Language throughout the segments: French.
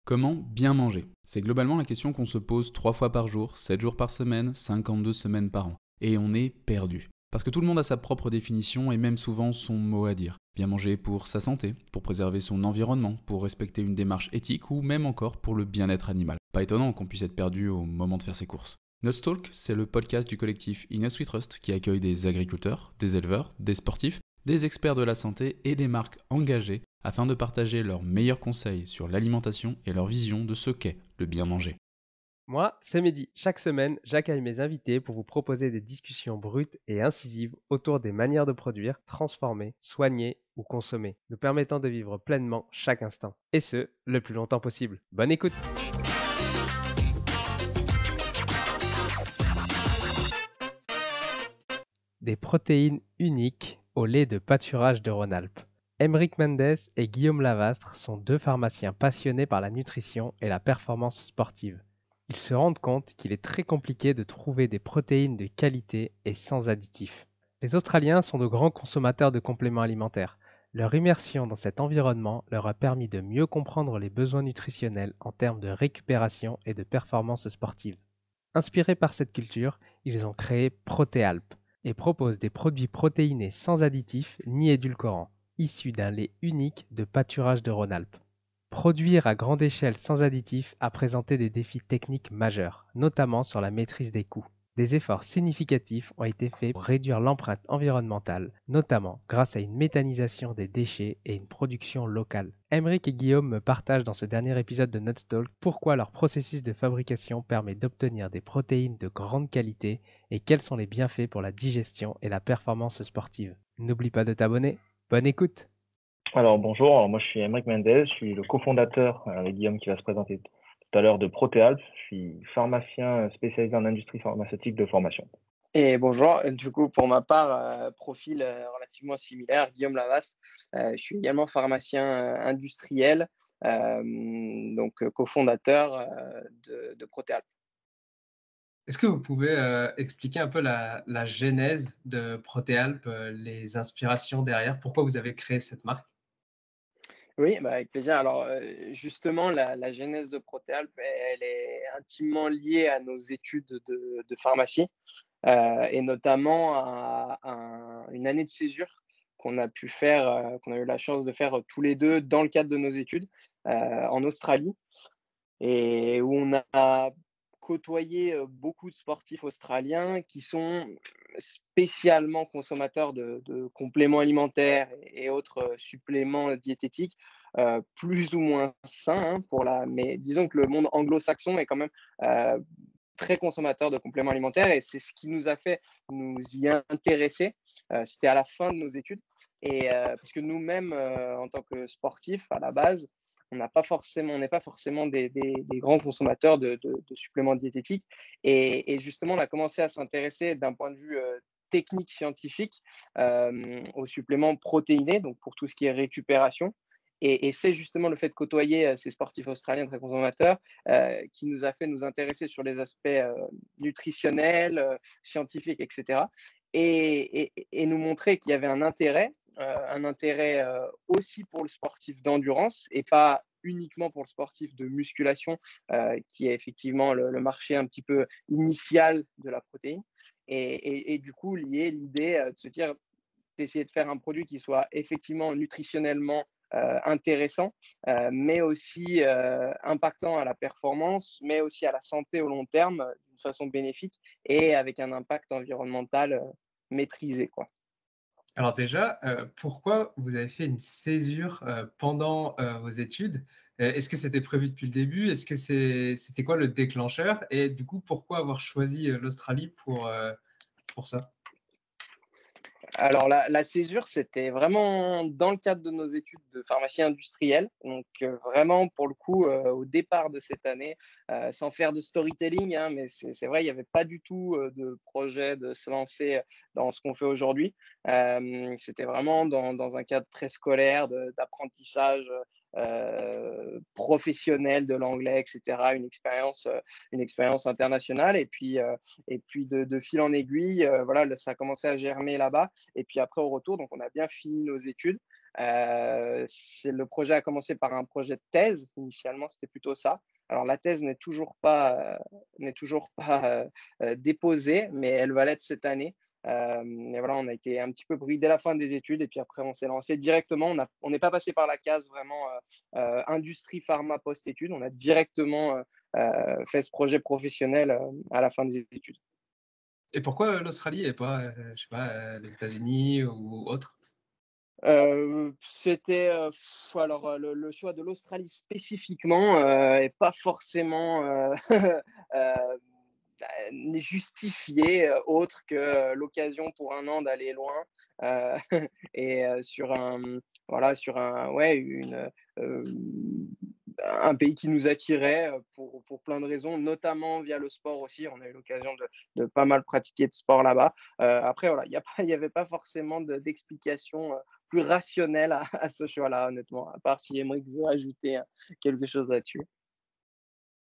Comment bien manger? C'est globalement la question qu'on se pose 3 fois par jour, 7 jours par semaine, 52 semaines par an. Et on est perdu. Parce que tout le monde a sa propre définition et même souvent son mot à dire. Bien manger pour sa santé, pour préserver son environnement, pour respecter une démarche éthique ou même encore pour le bien-être animal. Pas étonnant qu'on puisse être perdu au moment de faire ses courses. Nutstalk, c'est le podcast du collectif Inus We Trust qui accueille des agriculteurs, des éleveurs, des sportifs, des experts de la santé et des marques engagées afin de partager leurs meilleurs conseils sur l'alimentation et leur vision de ce qu'est le bien manger. Moi, c'est Mehdi. Chaque semaine, j'accueille mes invités pour vous proposer des discussions brutes et incisives autour des manières de produire, transformer, soigner ou consommer, nous permettant de vivre pleinement chaque instant. Et ce, le plus longtemps possible. Bonne écoute! Des protéines uniques au lait de pâturage de Rhône-Alpes. Aymeric Mendes et Guillaume Lavastre sont deux pharmaciens passionnés par la nutrition et la performance sportive. Ils se rendent compte qu'il est très compliqué de trouver des protéines de qualité et sans additifs. Les Australiens sont de grands consommateurs de compléments alimentaires. Leur immersion dans cet environnement leur a permis de mieux comprendre les besoins nutritionnels en termes de récupération et de performance sportive. Inspirés par cette culture, ils ont créé Protéalp et proposent des produits protéinés sans additifs ni édulcorants, issus d'un lait unique de pâturage de Rhône-Alpes. Produire à grande échelle sans additifs a présenté des défis techniques majeurs, notamment sur la maîtrise des coûts. Des efforts significatifs ont été faits pour réduire l'empreinte environnementale, notamment grâce à une méthanisation des déchets et une production locale. Aymeric et Guillaume me partagent dans ce dernier épisode de Nutstalk pourquoi leur processus de fabrication permet d'obtenir des protéines de grande qualité et quels sont les bienfaits pour la digestion et la performance sportive. N'oublie pas de t'abonner. Bonne écoute! Alors bonjour, moi je suis Aymeric Mendes, je suis le cofondateur avec Guillaume qui va se présenter tout à l'heure de Protéalp. Je suis pharmacien spécialisé en industrie pharmaceutique de formation. Et bonjour, du coup pour ma part, profil relativement similaire, Guillaume Lavas. Je suis également pharmacien industriel, donc cofondateur de Protéalp. Est-ce que vous pouvez expliquer un peu la genèse de Protéalp, les inspirations derrière? Pourquoi vous avez créé cette marque? Oui, bah, avec plaisir. Alors, justement, la genèse de Protéalp, elle est intimement liée à nos études de pharmacie, et notamment à une année de césure qu'on a pu faire, qu'on a eu la chance de faire tous les deux dans le cadre de nos études, en Australie, et où on a côtoyé beaucoup de sportifs australiens qui sont spécialement consommateurs de compléments alimentaires et autres suppléments diététiques, plus ou moins sains, hein, mais disons que le monde anglo-saxon est quand même très consommateur de compléments alimentaires, et c'est ce qui nous a fait nous y intéresser. C'était à la fin de nos études, et parce que nous-mêmes, en tant que sportifs, à la base, on n'est pas forcément des grands consommateurs de suppléments diététiques, et justement, on a commencé à s'intéresser d'un point de vue technique scientifique aux suppléments protéinés, donc pour tout ce qui est récupération. Et c'est justement le fait de côtoyer ces sportifs australiens très consommateurs qui nous a fait nous intéresser sur les aspects nutritionnels, scientifiques, etc. Et nous montrer qu'il y avait un intérêt aussi pour le sportif d'endurance et pas uniquement pour le sportif de musculation, qui est effectivement le marché un petit peu initial de la protéine. Et du coup, lier l'idée de se dire, d'essayer de faire un produit qui soit effectivement nutritionnellement intéressant, mais aussi impactant à la performance, mais aussi à la santé au long terme d'une façon bénéfique et avec un impact environnemental maîtrisé, quoi. Alors déjà, pourquoi vous avez fait une césure, pendant, vos études? Est-ce que c'était prévu depuis le début? Est-ce que c'était quoi le déclencheur? Et du coup, pourquoi avoir choisi, l'Australie pour ça? Alors la césure, c'était vraiment dans le cadre de nos études de pharmacie industrielle. Donc vraiment pour le coup, au départ de cette année, sans faire de storytelling, hein, mais c'est vrai, il n'y avait pas du tout de projet de se lancer dans ce qu'on fait aujourd'hui. C'était vraiment dans un cadre très scolaire d'apprentissage professionnel de l'anglais, etc. Une expérience internationale. Et puis de fil en aiguille, voilà, ça a commencé à germer là-bas. Et puis après, au retour, donc on a bien fini nos études. Le projet a commencé par un projet de thèse. Initialement, c'était plutôt ça. Alors, la thèse n'est toujours pas déposée, mais elle va l'être cette année. Et voilà, on a été un petit peu pris dès la fin des études et puis après, on s'est lancé directement. On n'est pas passé par la case vraiment industrie pharma post-études. On a directement fait ce projet professionnel à la fin des études. Et pourquoi l'Australie et pas, je sais pas, les États-Unis ou autre? C'était, alors, le choix de l'Australie spécifiquement, est pas forcément, n'est justifié, autre que l'occasion pour un an d'aller loin, heu et sur heu, un pays qui nous attirait, pour plein de raisons, notamment via le sport aussi. On a eu l'occasion de pas mal pratiquer de sport là-bas. Après voilà, il y avait pas forcément d'explication, plus rationnelle à ce choix-là, honnêtement, à part si Aymeric veut ajouter, quelque chose là-dessus.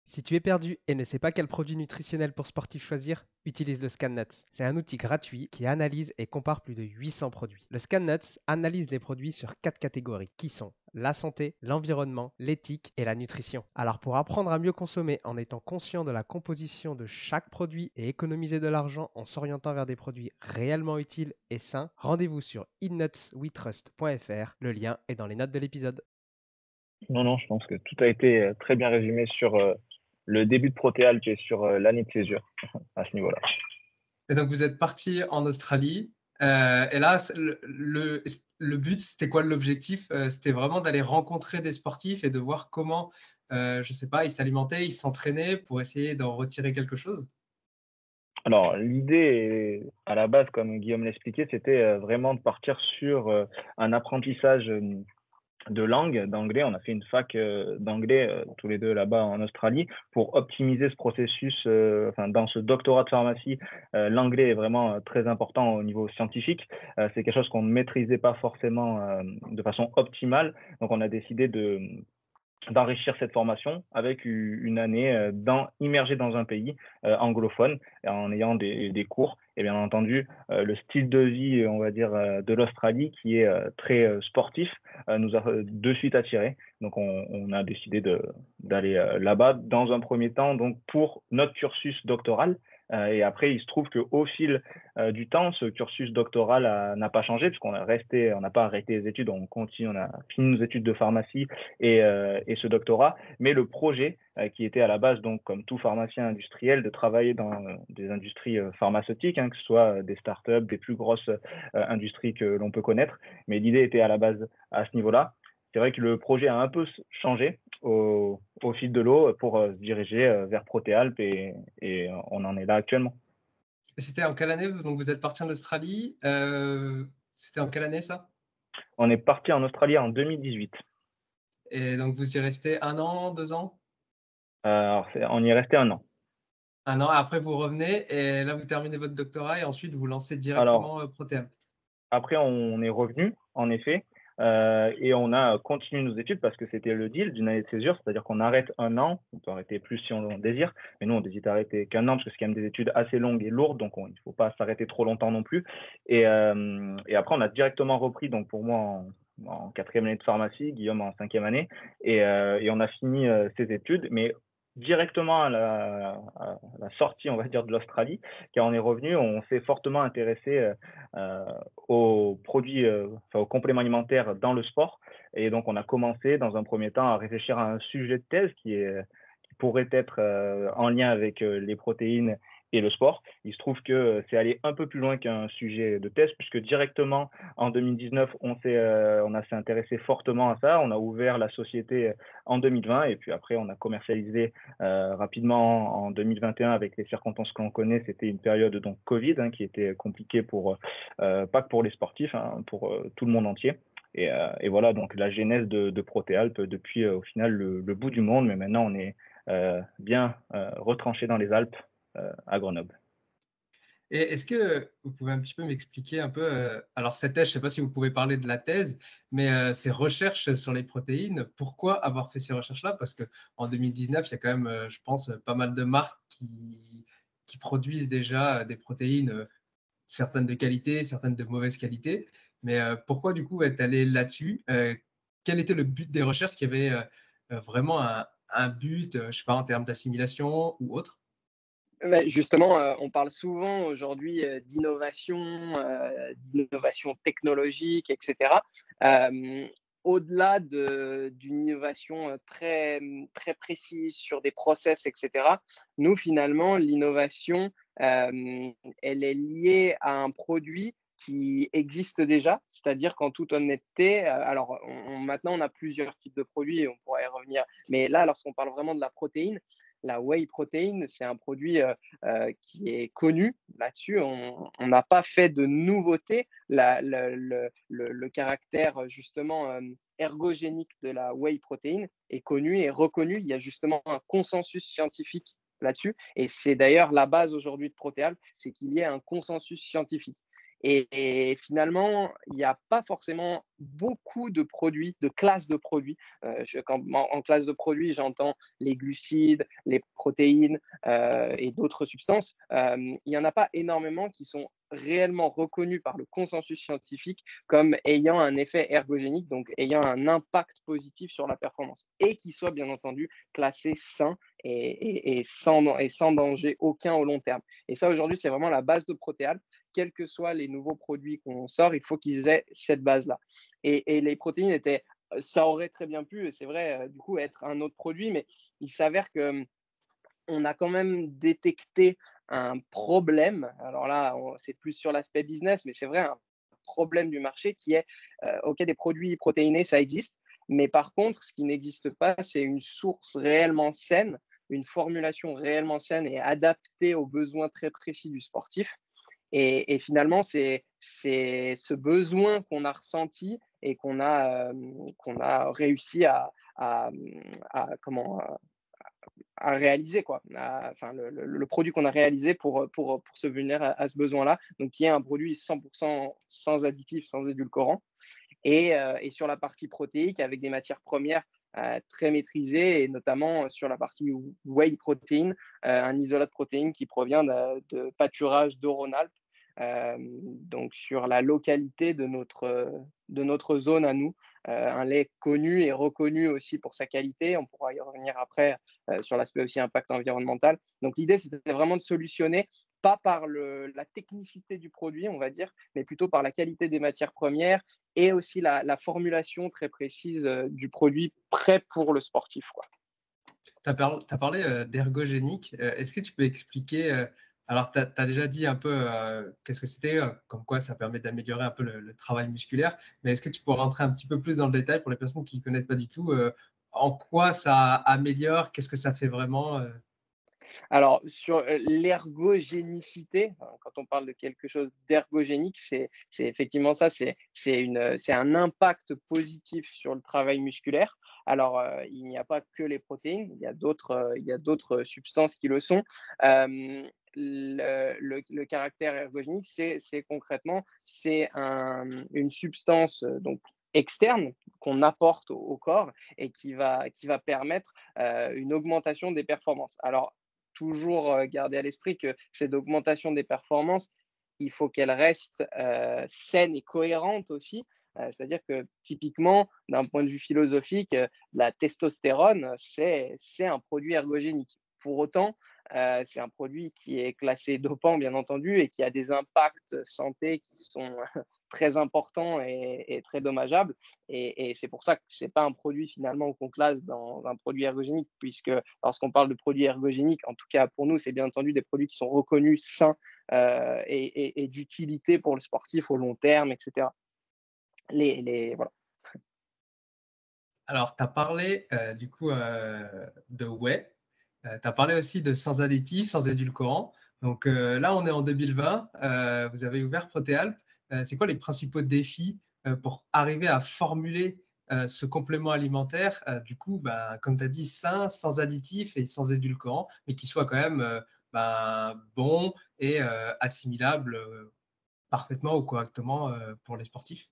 Si tu es perdu et ne sais pas quel produit nutritionnel pour sportif choisir, utilise le ScanNuts. C'est un outil gratuit qui analyse et compare plus de 800 produits. Le ScanNuts analyse les produits sur 4 catégories qui sont la santé, l'environnement, l'éthique et la nutrition. Alors pour apprendre à mieux consommer en étant conscient de la composition de chaque produit et économiser de l'argent en s'orientant vers des produits réellement utiles et sains, rendez-vous sur eatnutswetrust.fr. Le lien est dans les notes de l'épisode. Non, je pense que tout a été très bien résumé sur le début de Protéal qui est sur l'année de césure à ce niveau-là. Et donc, vous êtes parti en Australie. Et là, le but, c'était quoi l'objectif? C'était vraiment d'aller rencontrer des sportifs et de voir comment, je sais pas, ils s'alimentaient, ils s'entraînaient pour essayer d'en retirer quelque chose? Alors, l'idée, à la base, comme Guillaume l'expliquait, c'était vraiment de partir sur un apprentissage de langue, d'anglais. On a fait une fac d'anglais tous les deux là-bas en Australie pour optimiser ce processus. Enfin, dans ce doctorat de pharmacie, l'anglais est vraiment très important au niveau scientifique. C'est quelque chose qu'on ne maîtrisait pas forcément de façon optimale. Donc, on a décidé d'enrichir cette formation avec une année immergée dans un pays anglophone en ayant des cours et bien entendu le style de vie on va dire de l'Australie qui est très sportif nous a de suite attiré. Donc on a décidé d'aller là-bas dans un premier temps donc pour notre cursus doctoral. Et après, il se trouve qu'au fil du temps, ce cursus doctoral n'a pas changé, puisqu'on on n'a pas arrêté les études, on continue, on a fini nos études de pharmacie et ce doctorat. Mais le projet, qui était à la base, donc, comme tout pharmacien industriel, de travailler dans des industries pharmaceutiques, hein, que ce soit des startups, des plus grosses industries que l'on peut connaître. Mais l'idée était à la base à ce niveau-là. C'est vrai que le projet a un peu changé au fil de l'eau pour se diriger vers Protéalpes et on en est là actuellement. Et c'était en quelle année? Donc, vous êtes parti en Australie. C'était en quelle année ça? On est parti en Australie en 2018. Et donc, vous y restez 1 an, 2 ans? Alors, on y est resté un an. 1 an, après vous revenez et là, vous terminez votre doctorat et ensuite vous lancez Alors, directement Protéam. après, on est revenu, en effet, et on a continué nos études parce que c'était le deal d'une année de césure, c'est-à-dire qu'on arrête un an, on peut arrêter plus si on désire, mais nous, on décide d'arrêter qu'un an parce que c'est quand même des études assez longues et lourdes, donc il ne faut pas s'arrêter trop longtemps non plus. Et après, on a directement repris, donc pour moi, en 4e année de pharmacie, Guillaume en 5e année, et on a fini ces études, mais directement à la sortie, on va dire, de l'Australie, car on est revenu, on s'est fortement intéressé aux produits, aux compléments alimentaires dans le sport. Et donc, on a commencé dans un premier temps à réfléchir à un sujet de thèse qui pourrait être en lien avec les protéines et le sport. Il se trouve que c'est allé un peu plus loin qu'un sujet de thèse, puisque directement en 2019, on s'est intéressé fortement à ça. On a ouvert la société en 2020 et puis après, on a commercialisé rapidement en 2021 avec les circonstances qu'on connaît. C'était une période donc Covid hein, qui était compliquée pour pas que pour les sportifs, hein, pour tout le monde entier. Et voilà donc la genèse de Protéalpes depuis au final le bout du monde, mais maintenant on est bien retranché dans les Alpes à Grenoble. Et est-ce que vous pouvez un petit peu m'expliquer un peu, alors cette thèse, je ne sais pas si vous pouvez parler de la thèse, mais ces recherches sur les protéines, pourquoi avoir fait ces recherches-là? Parce qu'en 2019, il y a quand même, je pense, pas mal de marques qui produisent déjà des protéines, certaines de qualité, certaines de mauvaise qualité. Mais pourquoi du coup être allé là-dessus? Quel était le but des recherches? Est-ce qu'il y avait vraiment un but, je sais pas, en termes d'assimilation ou autre? Justement, on parle souvent aujourd'hui, d'innovation technologique et cetera. Hem, Au-delà d'une innovation, très précise sur des process et cetera, nous finalement l'innovation, elle est liée à un produit qui existe déjà. C'est-à-dire qu'en toute honnêteté, alors maintenant on a plusieurs types de produits et on pourra y revenir. Mais là, lorsqu'on parle vraiment de la protéine, la whey protein, c'est un produit, qui est connu là-dessus. On n'a pas fait de nouveauté. Le caractère justement ergogénique de la whey protein est connu et reconnu. Il y a justement un consensus scientifique là-dessus. Et c'est d'ailleurs la base aujourd'hui de Proteal, c'est qu'il y ait un consensus scientifique. Et finalement, il n'y a pas forcément beaucoup de produits, de classes de produits. En classe de produits, j'entends les glucides, les protéines et d'autres substances. Il n'y en a pas énormément qui sont réellement reconnus par le consensus scientifique comme ayant un effet ergogénique, donc ayant un impact positif sur la performance, et qui soient bien entendu classés sains et sans danger aucun au long terme. Et ça, aujourd'hui, c'est vraiment la base de Proteal. Quels que soient les nouveaux produits qu'on sort, il faut qu'ils aient cette base-là. Et les protéines étaient, ça aurait très bien pu, et c'est vrai, du coup, être un autre produit, mais il s'avère que on a quand même détecté un problème. Alors là, c'est plus sur l'aspect business, mais c'est vrai, un problème du marché qui est, OK, des produits protéinés, ça existe, mais par contre, ce qui n'existe pas, c'est une source réellement saine, une formulation réellement saine et adaptée aux besoins très précis du sportif. Et finalement, c'est ce besoin qu'on a ressenti et qu'on a réussi comment, à réaliser, quoi. Enfin, le produit qu'on a réalisé pour subvenir à ce besoin-là, donc qui est un produit 100% sans additifs, sans édulcorants. Et sur la partie protéique, avec des matières premières très maîtrisées, et notamment sur la partie whey protein, un isolat de protéines qui provient de pâturage de Rhône-Alpes, donc sur la localité de notre zone à nous. Un lait connu et reconnu aussi pour sa qualité. On pourra y revenir après sur l'aspect aussi impact environnemental. Donc l'idée, c'était vraiment de solutionner, pas par la technicité du produit, on va dire, mais plutôt par la qualité des matières premières et aussi la formulation très précise du produit prêt pour le sportif, quoi. Tu as parlé d'ergogénique. Est-ce que tu peux expliquer, alors tu as déjà dit un peu qu'est-ce que c'était, comme quoi ça permet d'améliorer un peu le travail musculaire, mais est-ce que tu peux rentrer un petit peu plus dans le détail pour les personnes qui ne connaissent pas du tout, en quoi ça améliore, qu'est-ce que ça fait vraiment Alors, sur l'ergogénicité, quand on parle de quelque chose d'ergogénique, c'est effectivement ça, c'est un impact positif sur le travail musculaire. Alors, il n'y a pas que les protéines, il y a d'autres substances qui le sont. Le caractère ergogénique, c'est concrètement, une substance donc externe qu'on apporte au corps et qui va permettre une augmentation des performances. Alors, toujours garder à l'esprit que cette augmentation des performances, il faut qu'elle reste saine et cohérente aussi. C'est-à-dire que typiquement, d'un point de vue philosophique, la testostérone, c'est un produit ergogénique. Pour autant, c'est un produit qui est classé dopant, bien entendu, et qui a des impacts santé qui sont très importants et très dommageables. Et c'est pour ça que ce n'est pas un produit finalement qu'on classe dans un produit ergogénique, puisque lorsqu'on parle de produits ergogéniques, en tout cas pour nous, c'est bien entendu des produits qui sont reconnus sains et d'utilité pour le sportif au long terme, etc. Voilà. Alors, tu as parlé du coup de whey, tu as parlé aussi de sans additifs, sans édulcorants. Donc là, on est en 2020, vous avez ouvert Protéalp. C'est quoi les principaux défis pour arriver à formuler ce complément alimentaire, du coup, comme tu as dit, sain, sans additifs et sans édulcorants, mais qui soit quand même bon et assimilable parfaitement ou correctement pour les sportifs?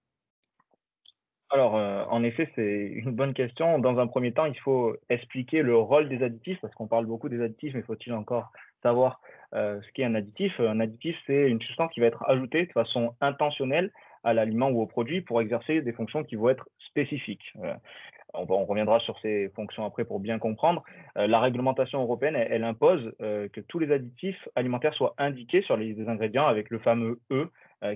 Alors, en effet, c'est une bonne question. Dans un premier temps, il faut expliquer le rôle des additifs, parce qu'on parle beaucoup des additifs, mais faut-il encore savoir ce qu'est un additif? Un additif, c'est une substance qui va être ajoutée de façon intentionnelle à l'aliment ou au produit pour exercer des fonctions qui vont être spécifiques. On reviendra sur ces fonctions après pour bien comprendre. La réglementation européenne, elle impose que tous les additifs alimentaires soient indiqués sur les ingrédients avec le fameux E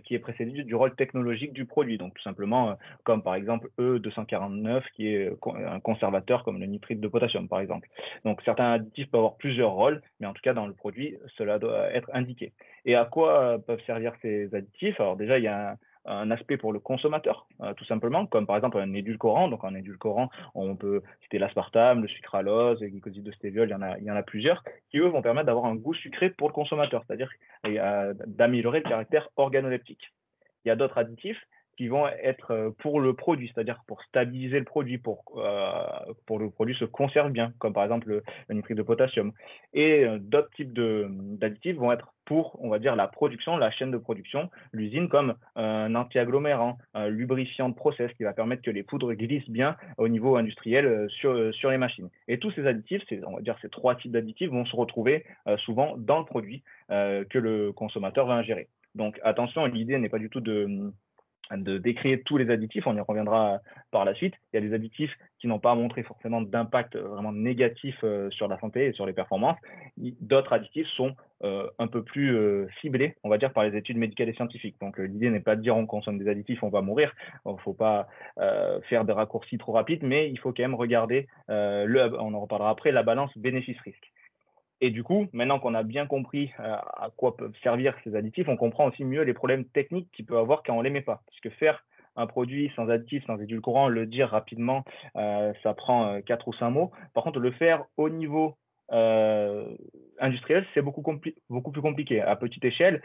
qui est précédé du rôle technologique du produit. Donc tout simplement, comme par exemple E249 qui est un conservateur comme le nitrite de potassium par exemple. Donc certains additifs peuvent avoir plusieurs rôles, mais en tout cas dans le produit, cela doit être indiqué. Et à quoi peuvent servir ces additifs? Alors déjà, il y a un aspect pour le consommateur, tout simplement, comme par exemple un édulcorant. Donc en édulcorant, on peut citer l'aspartame, le sucralose, le glycoside de stéviol, il y en a plusieurs, qui eux vont permettre d'avoir un goût sucré pour le consommateur, c'est-à-dire d'améliorer le caractère organoleptique. Il y a d'autres additifs qui vont être pour le produit, c'est-à-dire pour stabiliser le produit, pour le produit se conserve bien, comme par exemple le nitrite de potassium. Et d'autres types d'additifs vont être pour, on va dire, la production, la chaîne de production, l'usine, comme un anti-agglomérant, un lubrifiant de process qui va permettre que les poudres glissent bien au niveau industriel sur les machines. Et tous ces additifs, on va dire ces trois types d'additifs vont se retrouver souvent dans le produit que le consommateur va ingérer. Donc attention, l'idée n'est pas du tout de décrire tous les additifs, on y reviendra par la suite. Il y a des additifs qui n'ont pas montré forcément d'impact vraiment négatif sur la santé et sur les performances. D'autres additifs sont un peu plus ciblés, on va dire, par les études médicales et scientifiques. Donc l'idée n'est pas de dire on consomme des additifs, on va mourir. Il ne faut pas faire des raccourcis trop rapides, mais il faut quand même regarder, on en reparlera après, la balance bénéfice-risque. Et du coup, maintenant qu'on a bien compris à quoi peuvent servir ces additifs, on comprend aussi mieux les problèmes techniques qu'il peut avoir quand on ne les met pas. Parce que faire un produit sans additifs, sans édulcorant, le dire rapidement, ça prend 4 ou 5 mots. Par contre, le faire au niveau industriel, c'est beaucoup plus compliqué. À petite échelle,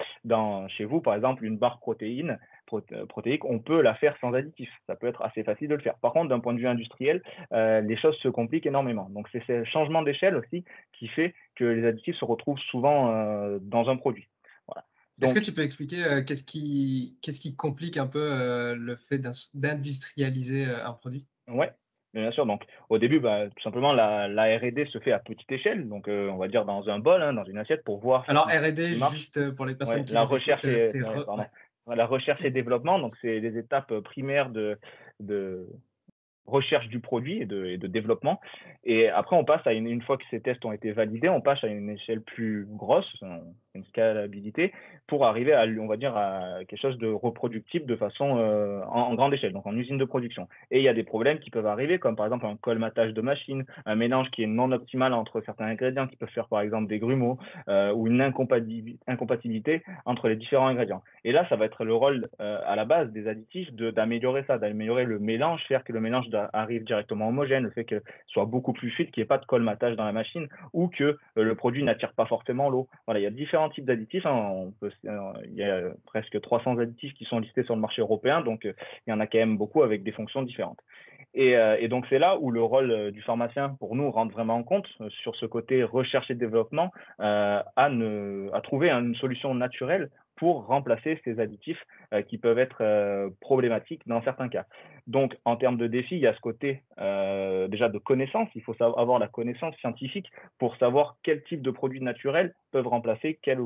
chez vous, par exemple, une barre protéique, on peut la faire sans additifs. Ça peut être assez facile de le faire. Par contre, d'un point de vue industriel, les choses se compliquent énormément. Donc, c'est ce changement d'échelle aussi qui fait que les additifs se retrouvent souvent dans un produit. Voilà. Est-ce que tu peux expliquer qu'est-ce qui complique un peu le fait d'industrialiser un produit? Ouais, bien sûr. Donc, au début, tout simplement, la R&D se fait à petite échelle. Donc, on va dire dans un bol, dans une assiette pour voir Alors, si R&D, marche. juste pour les personnes Ouais, qui nous écoutent, c'est pardon. La recherche et développement, donc c'est les étapes primaires de recherche du produit et de développement. Et après, on passe une fois que ces tests ont été validés, on passe à une échelle plus grosse, une scalabilité, pour arriver on va dire, à quelque chose de reproductible de façon en grande échelle, donc en usine de production. Et il y a des problèmes qui peuvent arriver, comme par exemple un colmatage de machine, un mélange qui est non optimal entre certains ingrédients, qui peuvent faire par exemple des grumeaux, ou une incompatibilité entre les différents ingrédients. Et là, ça va être le rôle à la base des additifs d'améliorer ça, d'améliorer le mélange, faire que le mélange arrive directement homogène, le fait que soit beaucoup plus fluide, qu'il n'y ait pas de colmatage dans la machine, ou que le produit n'attire pas forcément l'eau. Voilà, il y a différents types d'additifs. Il y a presque 300 additifs qui sont listés sur le marché européen, donc il y en a quand même beaucoup avec des fonctions différentes. Et donc c'est là où le rôle du pharmacien, pour nous, rentre vraiment en compte sur ce côté recherche et développement, à trouver une solution naturelle pour remplacer ces additifs qui peuvent être problématiques dans certains cas. Donc, en termes de défis, il y a ce côté déjà de connaissance. Il faut avoir la connaissance scientifique pour savoir quel type de produits naturels peuvent remplacer quel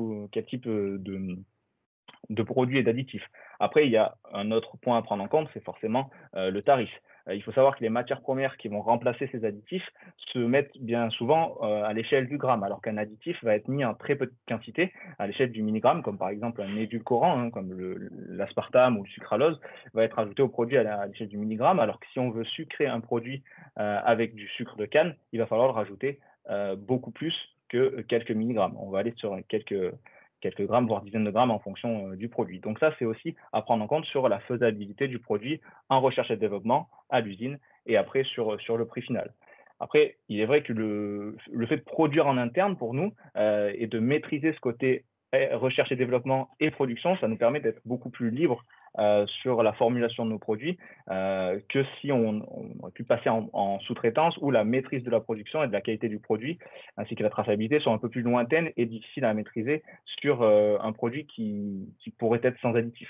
type de produits et d'additifs. Après, il y a un autre point à prendre en compte, c'est forcément le tarif. Il faut savoir que les matières premières qui vont remplacer ces additifs se mettent bien souvent à l'échelle du gramme, alors qu'un additif va être mis en très petite quantité, à l'échelle du milligramme, comme par exemple un édulcorant, comme l'aspartame ou le sucralose, va être ajouté au produit à l'échelle du milligramme, alors que si on veut sucrer un produit avec du sucre de canne, il va falloir le rajouter beaucoup plus que quelques milligrammes. On va aller sur quelques grammes, voire dizaines de grammes en fonction du produit. Donc ça, c'est aussi à prendre en compte sur la faisabilité du produit en recherche et développement à l'usine et après sur le prix final. Après, il est vrai que le fait de produire en interne pour nous et de maîtriser ce côté recherche et développement et production, ça nous permet d'être beaucoup plus libre sur la formulation de nos produits que si on aurait pu passer en sous-traitance où la maîtrise de la production et de la qualité du produit ainsi que la traçabilité sont un peu plus lointaines et difficiles à maîtriser sur un produit qui pourrait être sans additif.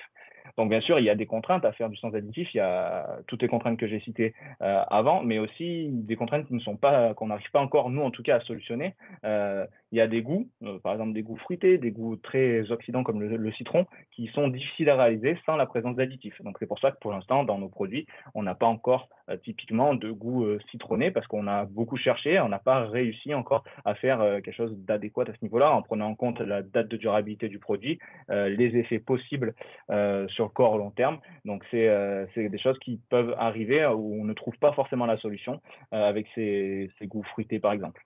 Donc bien sûr, il y a des contraintes à faire du sans additif, il y a toutes les contraintes que j'ai citées avant, mais aussi des contraintes qu'on n'arrive pas encore, nous en tout cas, à solutionner. Il il y a des goûts, par exemple des goûts fruités, des goûts très oxydants comme le citron, qui sont difficiles à réaliser sans la présence d'additifs. Donc c'est pour ça que pour l'instant, dans nos produits, on n'a pas encore typiquement de goût citronné parce qu'on a beaucoup cherché, on n'a pas réussi encore à faire quelque chose d'adéquat à ce niveau-là en prenant en compte la date de durabilité du produit, les effets possibles sur le corps long terme. Donc c'est des choses qui peuvent arriver où on ne trouve pas forcément la solution avec ces goûts fruités par exemple.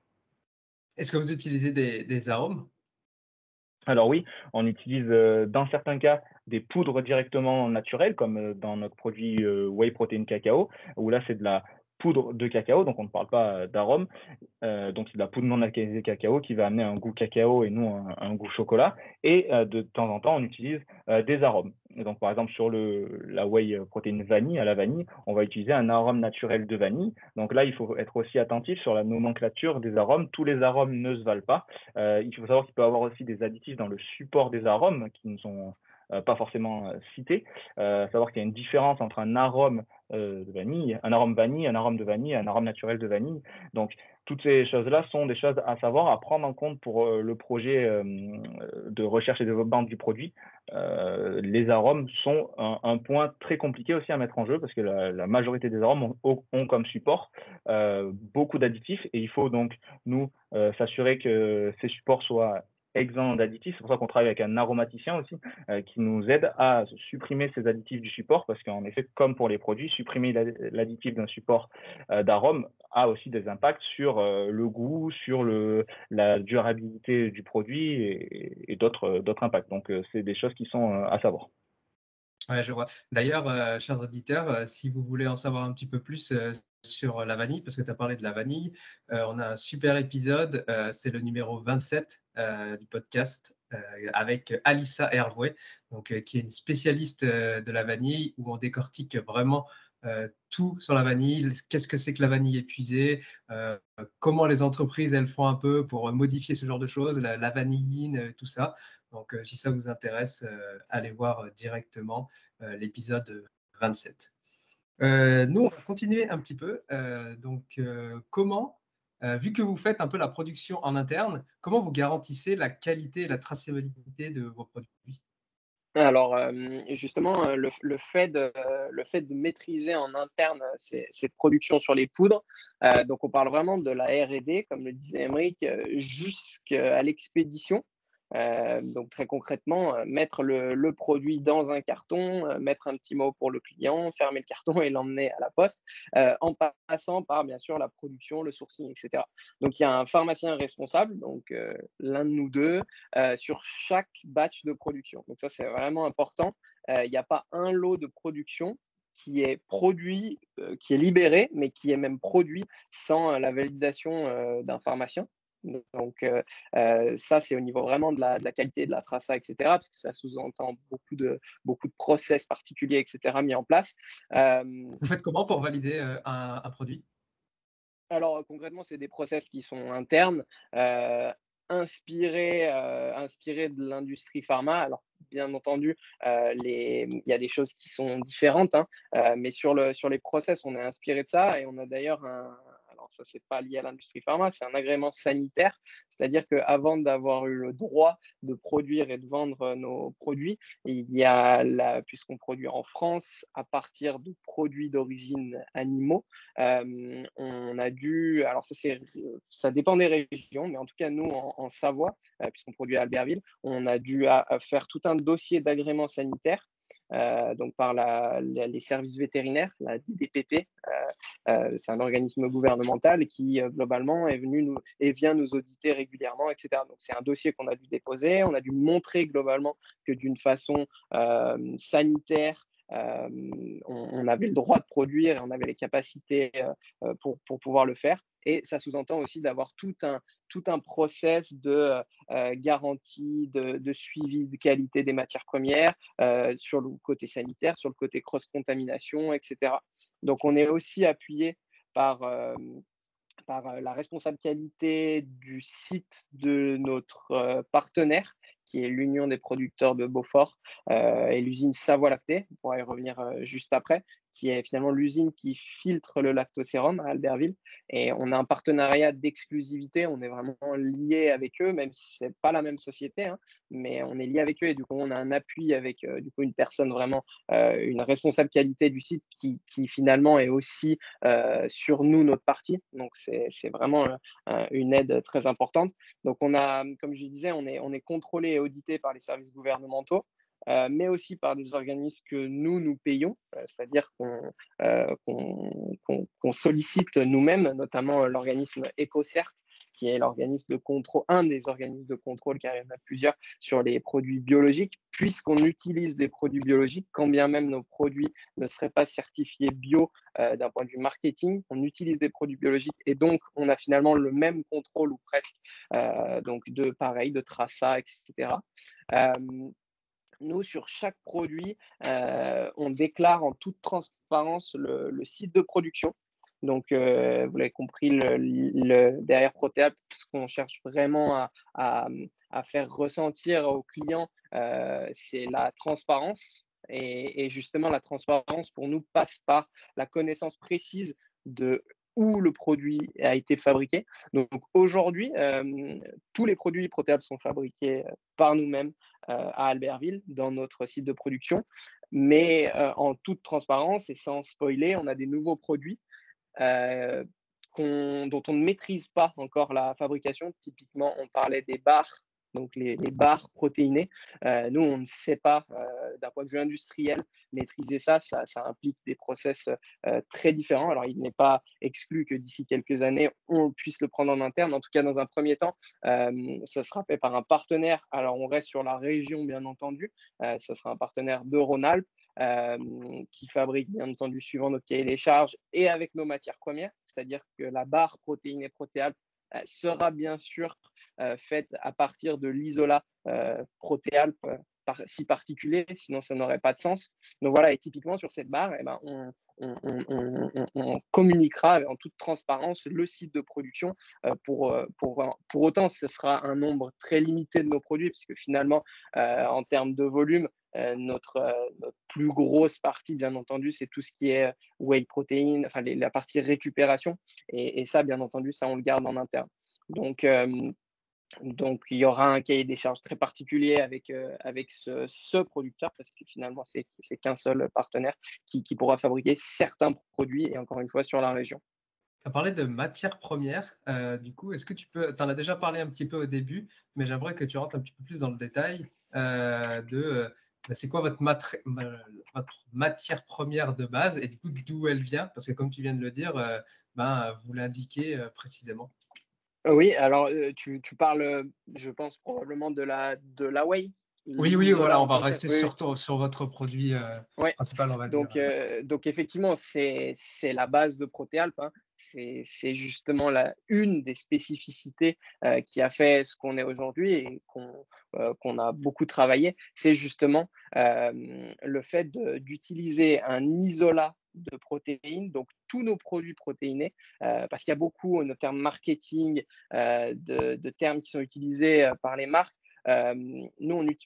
Est-ce que vous utilisez des arômes? Alors oui, on utilise dans certains cas des poudres directement naturelles, comme dans notre produit Whey Protein Cacao, où là c'est de la poudre de cacao, donc on ne parle pas d'arôme. Donc c'est de la poudre non alcalinisée cacao qui va amener un goût cacao et non un goût chocolat. Et de temps en temps, on utilise des arômes. Et donc par exemple sur la whey protéine vanille, à la vanille, on va utiliser un arôme naturel de vanille. Donc là, il faut être aussi attentif sur la nomenclature des arômes. Tous les arômes ne se valent pas. Il faut savoir qu'il peut y avoir aussi des additifs dans le support des arômes qui ne sont pas forcément cités. Savoir qu'il y a une différence entre un arôme de vanille, un arôme vanille, un arôme de vanille, un arôme naturel de vanille. Donc toutes ces choses-là sont des choses à savoir, à prendre en compte pour le projet de recherche et développement du produit. Les arômes sont un point très compliqué aussi à mettre en jeu parce que la majorité des arômes ont comme support beaucoup d'additifs et il faut donc nous s'assurer que ces supports soient exempts d'additifs. C'est pour ça qu'on travaille avec un aromaticien aussi qui nous aide à supprimer ces additifs du support parce qu'en effet, comme pour les produits, supprimer l'additif d'un support d'arôme a aussi des impacts sur le goût, sur la durabilité du produit et d'autres impacts. Donc, c'est des choses qui sont à savoir. Ouais, je vois. D'ailleurs, chers auditeurs, si vous voulez en savoir un petit peu plus sur la vanille, parce que tu as parlé de la vanille, on a un super épisode, c'est le numéro 27 du podcast avec Alissa Hervouet, donc, qui est une spécialiste de la vanille, où on décortique vraiment tout sur la vanille. Qu'est-ce que c'est que la vanille épuisée, comment les entreprises elles font un peu pour modifier ce genre de choses, la vanilline, tout ça. Donc, si ça vous intéresse, allez voir directement l'épisode 27. Nous, on va continuer un petit peu. Comment, vu que vous faites un peu la production en interne, comment vous garantissez la qualité et la traçabilité de vos produits? Alors, justement, le fait de maîtriser en interne cette production sur les poudres, donc on parle vraiment de la R&D, comme le disait Aymeric, jusqu'à l'expédition. Donc très concrètement, mettre le produit dans un carton, mettre un petit mot pour le client, fermer le carton et l'emmener à la poste, en passant par bien sûr la production, le sourcing, et cetera. Donc il y a un pharmacien responsable, donc l'un de nous deux, sur chaque batch de production. Donc ça, c'est vraiment important. Il n'y a pas un lot de production qui est produit, qui est libéré, mais qui est même produit sans la validation d'un pharmacien. Donc ça, c'est au niveau vraiment de la qualité, de la traça, etc., parce que ça sous-entend beaucoup de process particuliers, etc., mis en place. Vous faites comment pour valider un produit? Alors concrètement, c'est des process qui sont internes, inspirés de l'industrie pharma. Alors bien entendu, il y a des choses qui sont différentes, hein, mais sur les process, on est inspiré de ça et on a d'ailleurs alors ça, c'est pas lié à l'industrie pharma, c'est un agrément sanitaire. C'est-à-dire qu'avant d'avoir eu le droit de produire et de vendre nos produits, il y a puisqu'on produit en France à partir de produits d'origine animaux, on a dû, alors ça dépend des régions, mais en tout cas nous en Savoie, puisqu'on produit à Albertville, on a dû faire tout un dossier d'agrément sanitaire, donc par les services vétérinaires, la DDPP. C'est un organisme gouvernemental qui globalement vient nous auditer régulièrement, etc. Donc c'est un dossier qu'on a dû déposer, on a dû montrer globalement que d'une façon sanitaire, on avait le droit de produire et on avait les capacités pour pouvoir le faire. Et ça sous-entend aussi d'avoir tout un process de garantie, de suivi de qualité des matières premières sur le côté sanitaire, sur le côté cross-contamination, etc. Donc, on est aussi appuyé par la responsable qualité du site de notre partenaire, qui est l'Union des producteurs de Beaufort et l'usine Savoie Lactée, on pourra y revenir juste après, qui est finalement l'usine qui filtre le lactosérum à Albertville. Et on a un partenariat d'exclusivité, on est vraiment lié avec eux, même si ce n'est pas la même société, hein, mais on est lié avec eux et du coup, on a un appui avec du coup, une personne vraiment, une responsable qualité du site qui finalement est aussi sur nous, notre partie. Donc, c'est vraiment une aide très importante. Donc, on a, comme je disais, on est contrôlé et audité par les services gouvernementaux. Mais aussi par des organismes que nous payons, c'est-à-dire qu'on sollicite nous-mêmes, notamment l'organisme EcoCert, qui est l'organisme de contrôle, un des organismes de contrôle, car il y en a plusieurs, sur les produits biologiques, puisqu'on utilise des produits biologiques, quand bien même nos produits ne seraient pas certifiés bio d'un point de vue marketing, on utilise des produits biologiques et donc on a finalement le même contrôle ou presque, donc de traçage, etc. Nous, sur chaque produit, on déclare en toute transparence le site de production. Donc, vous l'avez compris, derrière Proteal, ce qu'on cherche vraiment à faire ressentir aux clients, c'est la transparence. Et justement, la transparence, pour nous, passe par la connaissance précise de où le produit a été fabriqué. Donc, aujourd'hui, tous les produits Proteal sont fabriqués par nous-mêmes à Albertville, dans notre site de production. Mais en toute transparence et sans spoiler, on a des nouveaux produits dont on ne maîtrise pas encore la fabrication. Typiquement, on parlait des barres, donc les barres protéinées. Nous, on ne sait pas, d'un point de vue industriel, maîtriser ça. Ça implique des process très différents. Alors, il n'est pas exclu que d'ici quelques années, on puisse le prendre en interne. En tout cas, dans un premier temps, ça sera fait par un partenaire. Alors, on reste sur la région, bien entendu. Ce sera un partenaire de Rhône-Alpes. Qui fabrique bien entendu suivant notre cahier des charges et avec nos matières premières, c'est-à-dire que la barre protéinée Proteal sera bien sûr faite à partir de l'isolat Proteal si particulier, sinon ça n'aurait pas de sens. Donc voilà, et typiquement sur cette barre, on communiquera en toute transparence le site de production. Pour autant, ce sera un nombre très limité de nos produits, puisque finalement, en termes de volume, notre plus grosse partie, bien entendu, c'est tout ce qui est whey protein, enfin la partie récupération. Et ça, bien entendu, ça, on le garde en interne. Donc, il y aura un cahier des charges très particulier avec ce producteur, parce que finalement, c'est qu'un seul partenaire qui pourra fabriquer certains produits, et encore une fois, sur la région. Tu as parlé de matières premières. Du coup, est-ce que tu en as déjà parlé un petit peu au début, mais j'aimerais que tu rentres un petit peu plus dans le détail c'est quoi votre matière première de base et du coup, d'où elle vient? Parce que comme tu viens de le dire, vous l'indiquez précisément. Oui, alors tu parles, je pense probablement de la whey. Oui, voilà, on va rester surtout sur votre produit principal, on va dire. Donc effectivement, c'est la base de Protealp, hein. C'est justement une des spécificités qui a fait ce qu'on est aujourd'hui et qu'on a beaucoup travaillé. C'est justement le fait d'utiliser un isolat de protéines, donc tous nos produits protéinés, parce qu'il y a beaucoup de termes marketing, de termes qui sont utilisés par les marques. Nous,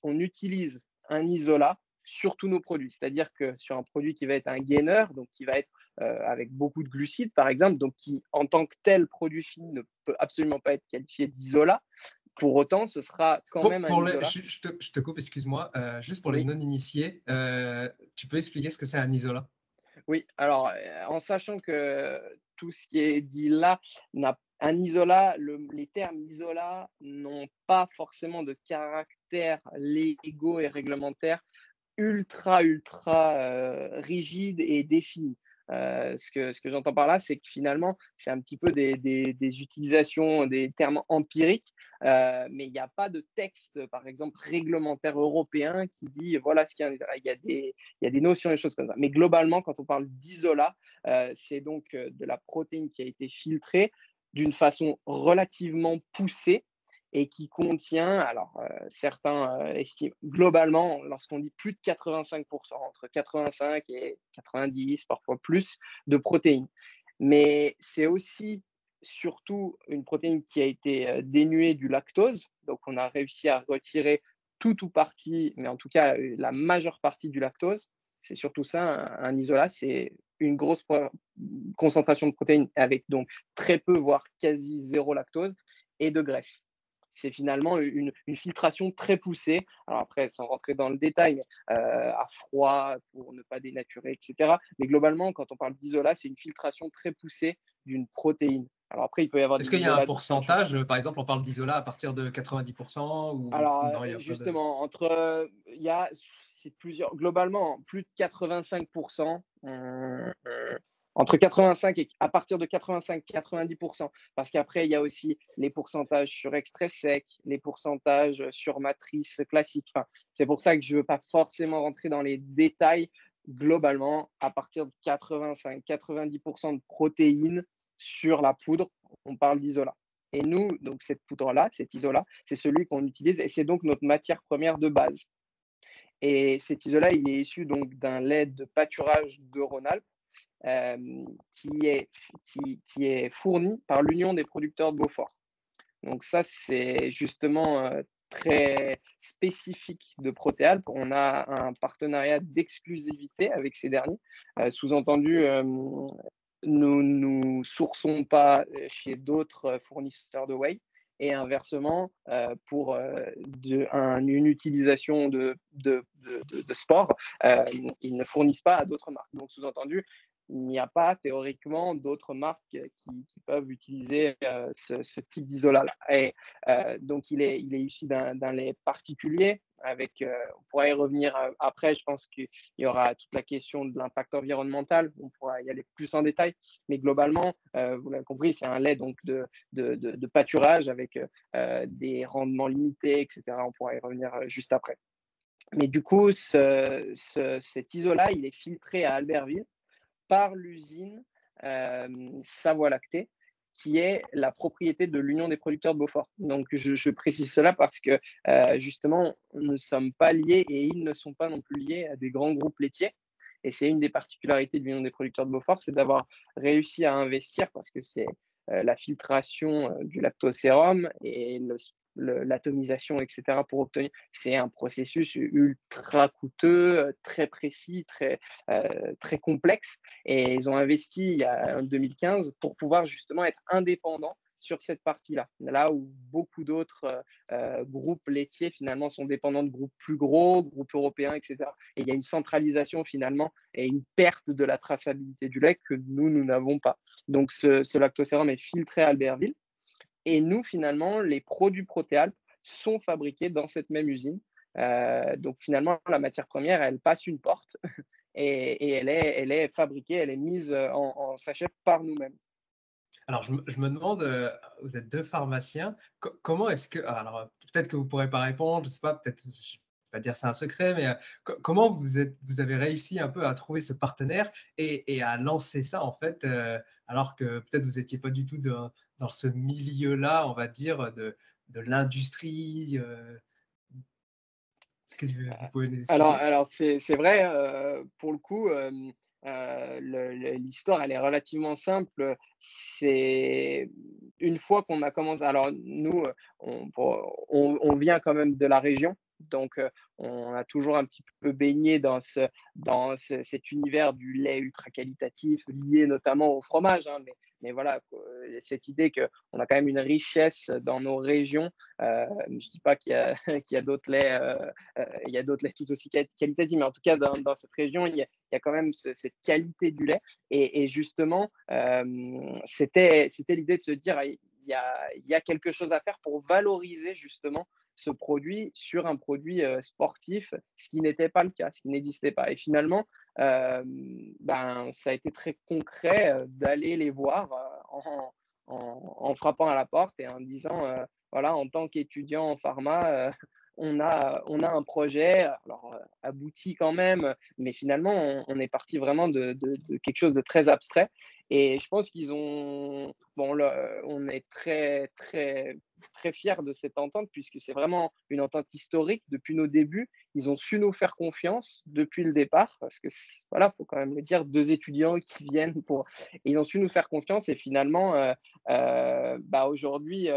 on utilise un isolat sur tous nos produits. C'est-à-dire que sur un produit qui va être un gainer, donc qui va être avec beaucoup de glucides, par exemple, donc qui, en tant que tel produit fini, ne peut absolument pas être qualifié d'isolat. Pour autant, ce sera quand même un isolat. Je te coupe, excuse-moi. Juste pour les non-initiés, tu peux expliquer ce que c'est un isolat? Oui, alors en sachant que tout ce qui est dit là un isolat, les termes isolat n'ont pas forcément de caractère légaux et réglementaires ultra rigide et défini. Ce que j'entends par là, c'est que finalement, c'est un petit peu des utilisations, des termes empiriques, mais il n'y a pas de texte, par exemple, réglementaire européen qui dit voilà ce qu'il y a. Il y a des notions, des choses comme ça. Mais globalement, quand on parle d'isolat, c'est donc de la protéine qui a été filtrée d'une façon relativement poussée et qui contient, alors certains estiment globalement, lorsqu'on dit plus de 85%, entre 85 et 90, parfois plus, de protéines. Mais c'est aussi surtout une protéine qui a été dénuée du lactose. Donc, on a réussi à retirer tout ou partie, mais en tout cas la majeure partie du lactose. C'est surtout ça, un isolat, c'est une grosse concentration de protéines avec donc très peu, voire quasi zéro lactose et de graisse. C'est finalement une filtration très poussée. Alors après, sans rentrer dans le détail, à froid pour ne pas dénaturer, etc. Mais globalement, quand on parle d'isolat, c'est une filtration très poussée d'une protéine. Alors après, il peut y avoir Est-ce des qu'il y a un isolats de plein de choses. pourcentage, par exemple, on parle d'isola à partir de 90% Alors, ou non, il n'y a pas de… justement, c'est plusieurs, globalement, plus de 85%, entre 85 et à partir de 85-90%, parce qu'après, il y a aussi les pourcentages sur extrait sec, les pourcentages sur matrice classique. Enfin, c'est pour ça que je ne veux pas forcément rentrer dans les détails. Globalement, à partir de 85-90% de protéines sur la poudre, on parle d'isolat. Et nous, donc cette poudre-là, cet isolat, c'est celui qu'on utilise et c'est donc notre matière première de base. Et cet isolat, il est issu donc d'un lait de pâturage de Rhône-Alpes qui est fourni par l'Union des producteurs de Beaufort. Donc ça, c'est justement très spécifique de Protéalpes. On a un partenariat d'exclusivité avec ces derniers. Sous-entendu, nous ne sourçons pas chez d'autres fournisseurs de whey et inversement, pour une utilisation de sport, ils ne fournissent pas à d'autres marques. Donc, sous-entendu, il n'y a pas théoriquement d'autres marques qui peuvent utiliser ce type d'isolat-là. Et donc, il est issu d'un lait particulier. On pourra y revenir après. Je pense qu'il y aura toute la question de l'impact environnemental. On pourra y aller plus en détail. Mais globalement, vous l'avez compris, c'est un lait donc de pâturage avec des rendements limités, etc. On pourra y revenir juste après. Mais du coup, cet isolat, il est filtré à Albertville par l'usine Savoie-Lactée, qui est la propriété de l'Union des producteurs de Beaufort. Donc, je précise cela parce que, justement, nous ne sommes pas liés et ils ne sont pas non plus liés à des grands groupes laitiers. Et c'est une des particularités de l'Union des producteurs de Beaufort, c'est d'avoir réussi à investir parce que c'est la filtration du lactosérum et l'atomisation, etc. pour obtenir. C'est un processus ultra coûteux, très précis, très complexe. Et ils ont investi en 2015 pour pouvoir justement être indépendants sur cette partie-là. Là où beaucoup d'autres groupes laitiers finalement sont dépendants de groupes plus gros, groupes européens, etc. Et il y a une centralisation finalement et une perte de la traçabilité du lait que nous n'avons pas. Donc ce lactosérum est filtré à Albertville. Et nous, finalement, les produits Protéalpes sont fabriqués dans cette même usine. Donc finalement, la matière première, elle passe une porte et elle est fabriquée, elle est mise en sachet par nous-mêmes. Alors, je me demande, vous êtes deux pharmaciens, comment est-ce que… Alors, peut-être que vous ne pourrez pas répondre, je ne sais pas, peut-être, je ne vais pas dire c'est un secret, mais comment vous avez réussi un peu à trouver ce partenaire et à lancer ça, en fait, alors que peut-être vous n'étiez pas du tout dans ce milieu-là, on va dire, de l'industrie. Est-ce que vous pouvez nous expliquer? Alors c'est vrai, pour le coup, l'histoire, elle est relativement simple. C'est une fois qu'on a commencé. Alors nous, on vient quand même de la région, donc on a toujours un petit peu baigné cet univers du lait ultra qualitatif, lié notamment au fromage, hein, mais voilà, cette idée qu'on a quand même une richesse dans nos régions. Je ne dis pas qu'il y a d'autres laits, il y a d'autres laits tout aussi qualitatifs, mais en tout cas, dans cette région, il y a quand même cette qualité du lait. Et justement, c'était l'idée de se dire, il y a quelque chose à faire pour valoriser justement ce produit sur un produit sportif, ce qui n'était pas le cas, ce qui n'existait pas. Et finalement, ça a été très concret d'aller les voir en frappant à la porte et en disant, voilà, en tant qu'étudiant en pharma, on a un projet, alors abouti quand même, mais finalement, on est parti vraiment de quelque chose de très abstrait. Et je pense qu'ils ont, bon, on est très, très, très fiers de cette entente puisque c'est vraiment une entente historique depuis nos débuts. Ils ont su nous faire confiance depuis le départ parce que, voilà, faut quand même le dire, deux étudiants qui viennent pour. Et ils ont su nous faire confiance et finalement, aujourd'hui,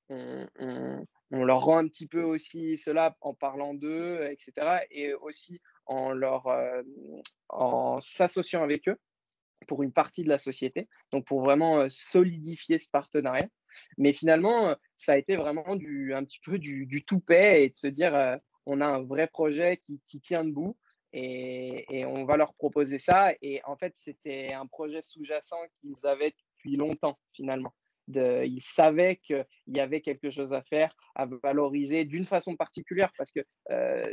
on leur rend un petit peu aussi cela en parlant d'eux, etc. Et aussi en s'associant avec eux pour une partie de la société, donc pour vraiment solidifier ce partenariat. Mais finalement, ça a été vraiment un petit peu du tout paix et de se dire on a un vrai projet qui tient debout et on va leur proposer ça. Et en fait, c'était un projet sous-jacent qu'ils avaient depuis longtemps finalement. Ils savaient qu'il y avait quelque chose à faire, à valoriser d'une façon particulière, parce que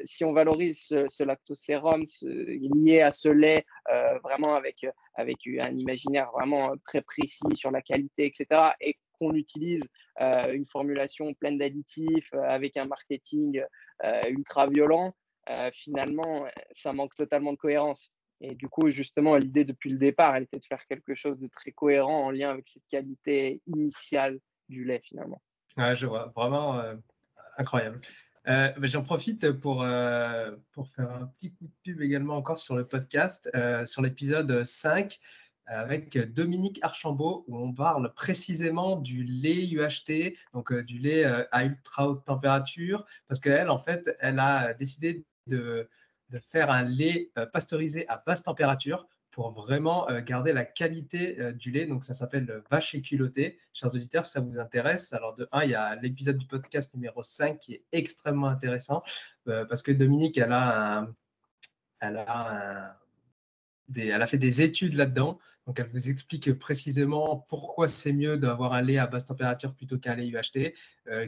si on valorise ce lactosérum lié à ce lait, vraiment avec un imaginaire vraiment très précis sur la qualité, etc., et qu'on utilise une formulation pleine d'additifs avec un marketing ultra violent, finalement, ça manque totalement de cohérence. Et du coup, justement, l'idée depuis le départ, elle était de faire quelque chose de très cohérent en lien avec cette qualité initiale du lait, finalement. Ouais, je vois, vraiment incroyable. J'en profite pour faire un petit coup de pub également encore sur le podcast, sur l'épisode 5 avec Dominique Archambault, où on parle précisément du lait UHT, donc du lait à ultra haute température, parce qu'elle, en fait, elle a décidé de faire un lait pasteurisé à basse température pour vraiment garder la qualité du lait. Donc, ça s'appelle vache éculottée. Chers auditeurs, si ça vous intéresse, alors de 1, il y a l'épisode du podcast numéro 5 qui est extrêmement intéressant parce que Dominique, elle a fait des études là-dedans. Donc, elle vous explique précisément pourquoi c'est mieux d'avoir un lait à basse température plutôt qu'un lait UHT,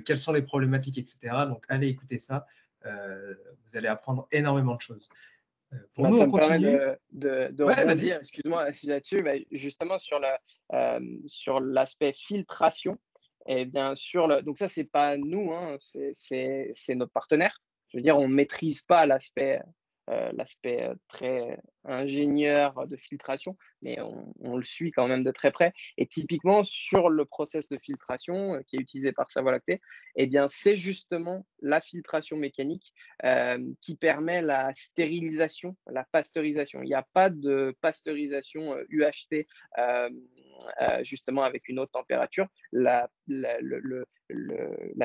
quelles sont les problématiques, etc. Donc, allez écouter ça. Vous allez apprendre énormément de choses. Pour nous, Ça on me permet continue. de Ouais, rebondir, vas-y. excuse-moi là-dessus, justement sur l'aspect filtration. Et bien sûr, donc ça, c'est pas nous, hein, c'est notre partenaire. Je veux dire, on ne maîtrise pas l'aspect très ingénieur de filtration, mais on le suit quand même de très près. Et typiquement, sur le process de filtration qui est utilisé par Savoie Lactée, eh bien, c'est justement la filtration mécanique qui permet la stérilisation, la pasteurisation. Il n'y a pas de pasteurisation UHT justement avec une haute température. La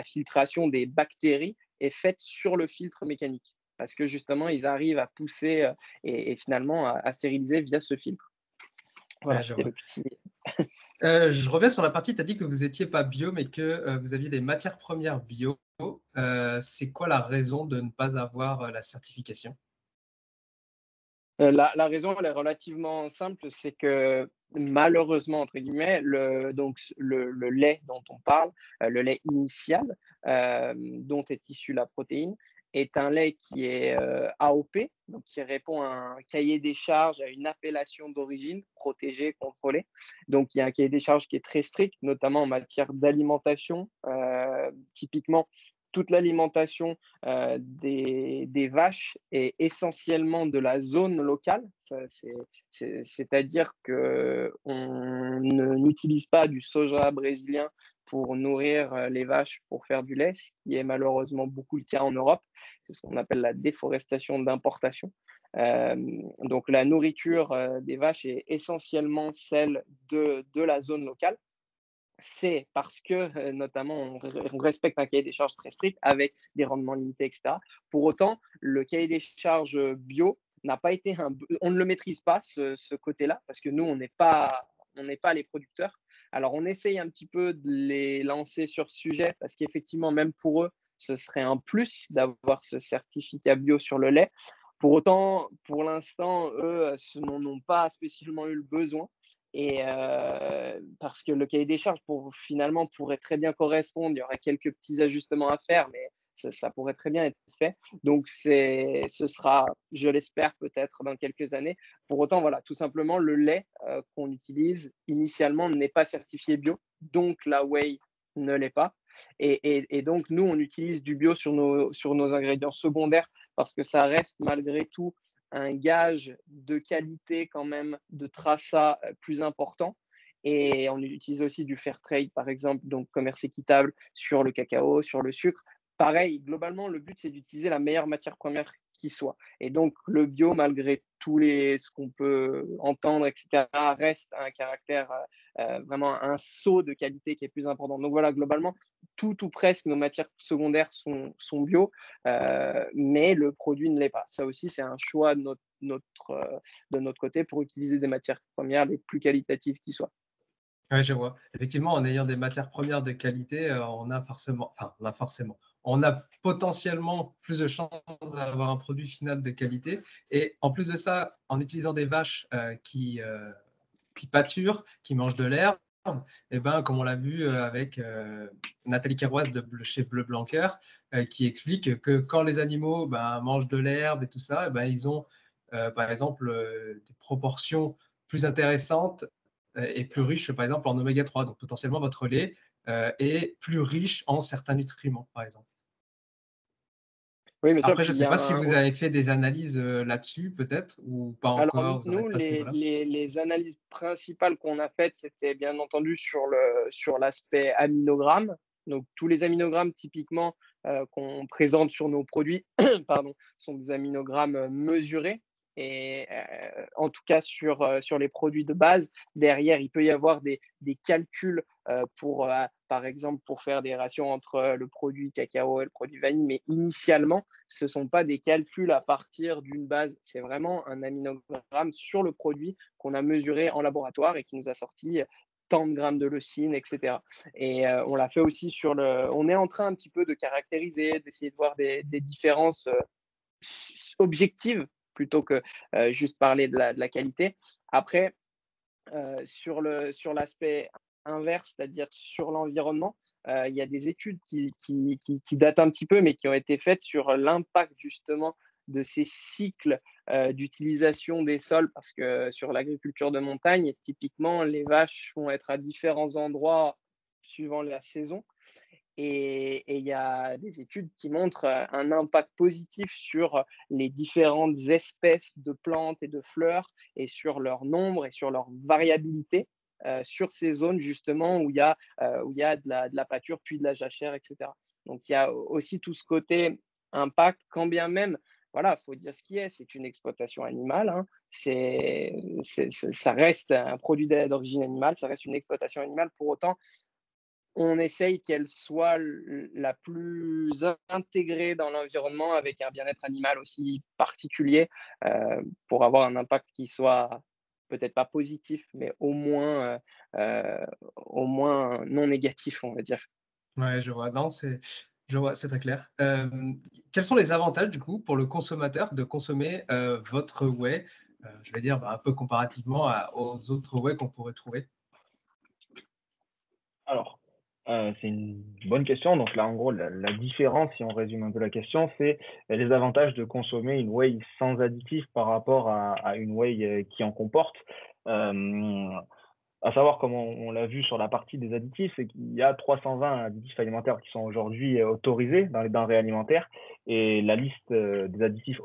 filtration des bactéries est faite sur le filtre mécanique parce que justement, ils arrivent à pousser et finalement à stériliser via ce filtre. Voilà, c'était le petit. Je reviens sur la partie, tu as dit que vous n'étiez pas bio, mais que vous aviez des matières premières bio. C'est quoi la raison de ne pas avoir la certification? La raison, elle est relativement simple, c'est que malheureusement, entre guillemets, le lait dont on parle, le lait initial dont est issue la protéine, est un lait qui est AOP, donc qui répond à un cahier des charges, à une appellation d'origine protégée, contrôlée. Donc il y a un cahier des charges qui est très strict, notamment en matière d'alimentation. Typiquement, toute l'alimentation des vaches est essentiellement de la zone locale. C'est-à-dire qu'on n'utilise pas du soja brésilien pour nourrir les vaches pour faire du lait, ce qui est malheureusement beaucoup le cas en Europe. C'est ce qu'on appelle la déforestation d'importation. Donc la nourriture des vaches est essentiellement celle de la zone locale. C'est parce que, notamment, on respecte un cahier des charges très strict avec des rendements limités, etc. Pour autant, le cahier des charges bio n'a pas été on ne le maîtrise pas, ce côté-là, parce que nous, on n'est pas les producteurs. Alors, on essaye un petit peu de les lancer sur ce sujet, parce qu'effectivement, même pour eux, ce serait un plus d'avoir ce certificat bio sur le lait. Pour autant, pour l'instant, eux n'en ont pas spécialement eu le besoin. Et parce que le cahier des charges, finalement, pourrait très bien correspondre. Il y aurait quelques petits ajustements à faire, mais ça pourrait très bien être fait. Donc, ce sera, je l'espère, peut-être dans quelques années. Pour autant, voilà, tout simplement, le lait qu'on utilise initialement n'est pas certifié bio. Donc, la whey ne l'est pas. Et donc, nous, on utilise du bio sur nos ingrédients secondaires parce que ça reste malgré tout un gage de qualité quand même, de traçat plus important. Et on utilise aussi du fair trade, par exemple, donc commerce équitable sur le cacao, sur le sucre. Pareil, globalement, le but, c'est d'utiliser la meilleure matière première qui soit. Et donc, le bio, malgré ce qu'on peut entendre, etc., reste un caractère, vraiment un saut de qualité qui est plus important. Donc voilà, globalement, tout ou presque nos matières secondaires sont bio, mais le produit ne l'est pas. Ça aussi, c'est un choix de notre côté pour utiliser des matières premières les plus qualitatives qui soient. Ouais, je vois. Effectivement, en ayant des matières premières de qualité, on a potentiellement plus de chances d'avoir un produit final de qualité. Et en plus de ça, en utilisant des vaches qui pâturent, qui mangent de l'herbe, et ben, comme on l'a vu avec Nathalie Keroise chez Bleu Blanquer, qui explique que quand les animaux mangent de l'herbe et tout ça, ils ont par exemple des proportions plus intéressantes et plus riches, par exemple, en oméga 3. Donc potentiellement, votre lait est plus riche en certains nutriments, par exemple. Oui, bien sûr. Après, je ne Puis il y sais a pas si vous avez fait des analyses là-dessus, peut-être, ou pas Alors encore, vous n'en nous, êtes pas à ce niveau-là. les analyses principales qu'on a faites, c'était bien entendu sur l'aspect aminogramme. Donc tous les aminogrammes typiquement qu'on présente sur nos produits pardon, sont des aminogrammes mesurés. Et en tout cas sur les produits de base, derrière, il peut y avoir des calculs par exemple, pour faire des rations entre le produit cacao et le produit vanille. Mais initialement, ce ne sont pas des calculs à partir d'une base. C'est vraiment un aminogramme sur le produit qu'on a mesuré en laboratoire et qui nous a sorti tant de grammes de leucine, etc. Et on l'a fait aussi On est en train un petit peu de caractériser, d'essayer de voir des différences objectives plutôt que juste parler de la qualité. Après, sur l'aspect inverse, c'est-à-dire sur l'environnement, il y a des études qui datent un petit peu, mais qui ont été faites sur l'impact justement de ces cycles d'utilisation des sols, parce que sur l'agriculture de montagne, typiquement, les vaches vont être à différents endroits suivant la saison. Et il y a des études qui montrent un impact positif sur les différentes espèces de plantes et de fleurs et sur leur nombre et sur leur variabilité sur ces zones justement où il y a de la pâture, puis de la jachère, etc. Donc il y a aussi tout ce côté impact, quand bien même, voilà, il faut dire ce qui est, c'est une exploitation animale, hein. Ça reste un produit d'origine animale, ça reste une exploitation animale. Pour autant, on essaye qu'elle soit la plus intégrée dans l'environnement avec un bien-être animal aussi particulier pour avoir un impact qui soit peut-être pas positif, mais au moins non négatif, on va dire. Ouais, je vois. Non, je vois, c'est très clair. Quels sont les avantages, du coup, pour le consommateur de consommer votre whey, je vais dire un peu comparativement aux autres whey qu'on pourrait trouver? Alors, c'est une bonne question. Donc là, en gros, la différence, si on résume un peu la question, c'est les avantages de consommer une whey sans additifs par rapport à une whey qui en comporte. À savoir, comme on l'a vu sur la partie des additifs, c'est qu'il y a 320 additifs alimentaires qui sont aujourd'hui autorisés dans les denrées alimentaires. Et la liste des additifs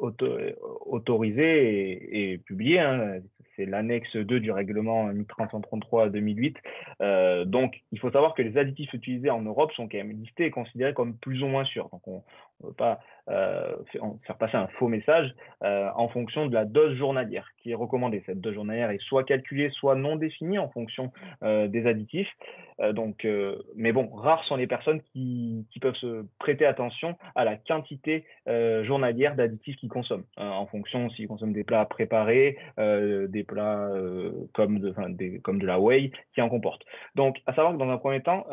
autorisés est publiée, hein. C'est l'annexe 2 du règlement 1333/2008. Donc, il faut savoir que les additifs utilisés en Europe sont quand même listés et considérés comme plus ou moins sûrs. Donc, on ne veut pas faire passer un faux message en fonction de la dose journalière qui est recommandée. Cette dose journalière est soit calculée, soit non définie en fonction des additifs. Mais bon, rares sont les personnes qui peuvent se prêter attention à la quantité journalière d'additifs qu'ils consomment, en fonction s'ils consomment des plats préparés, des plats comme de la whey qui en comportent. Donc, à savoir que dans un premier temps,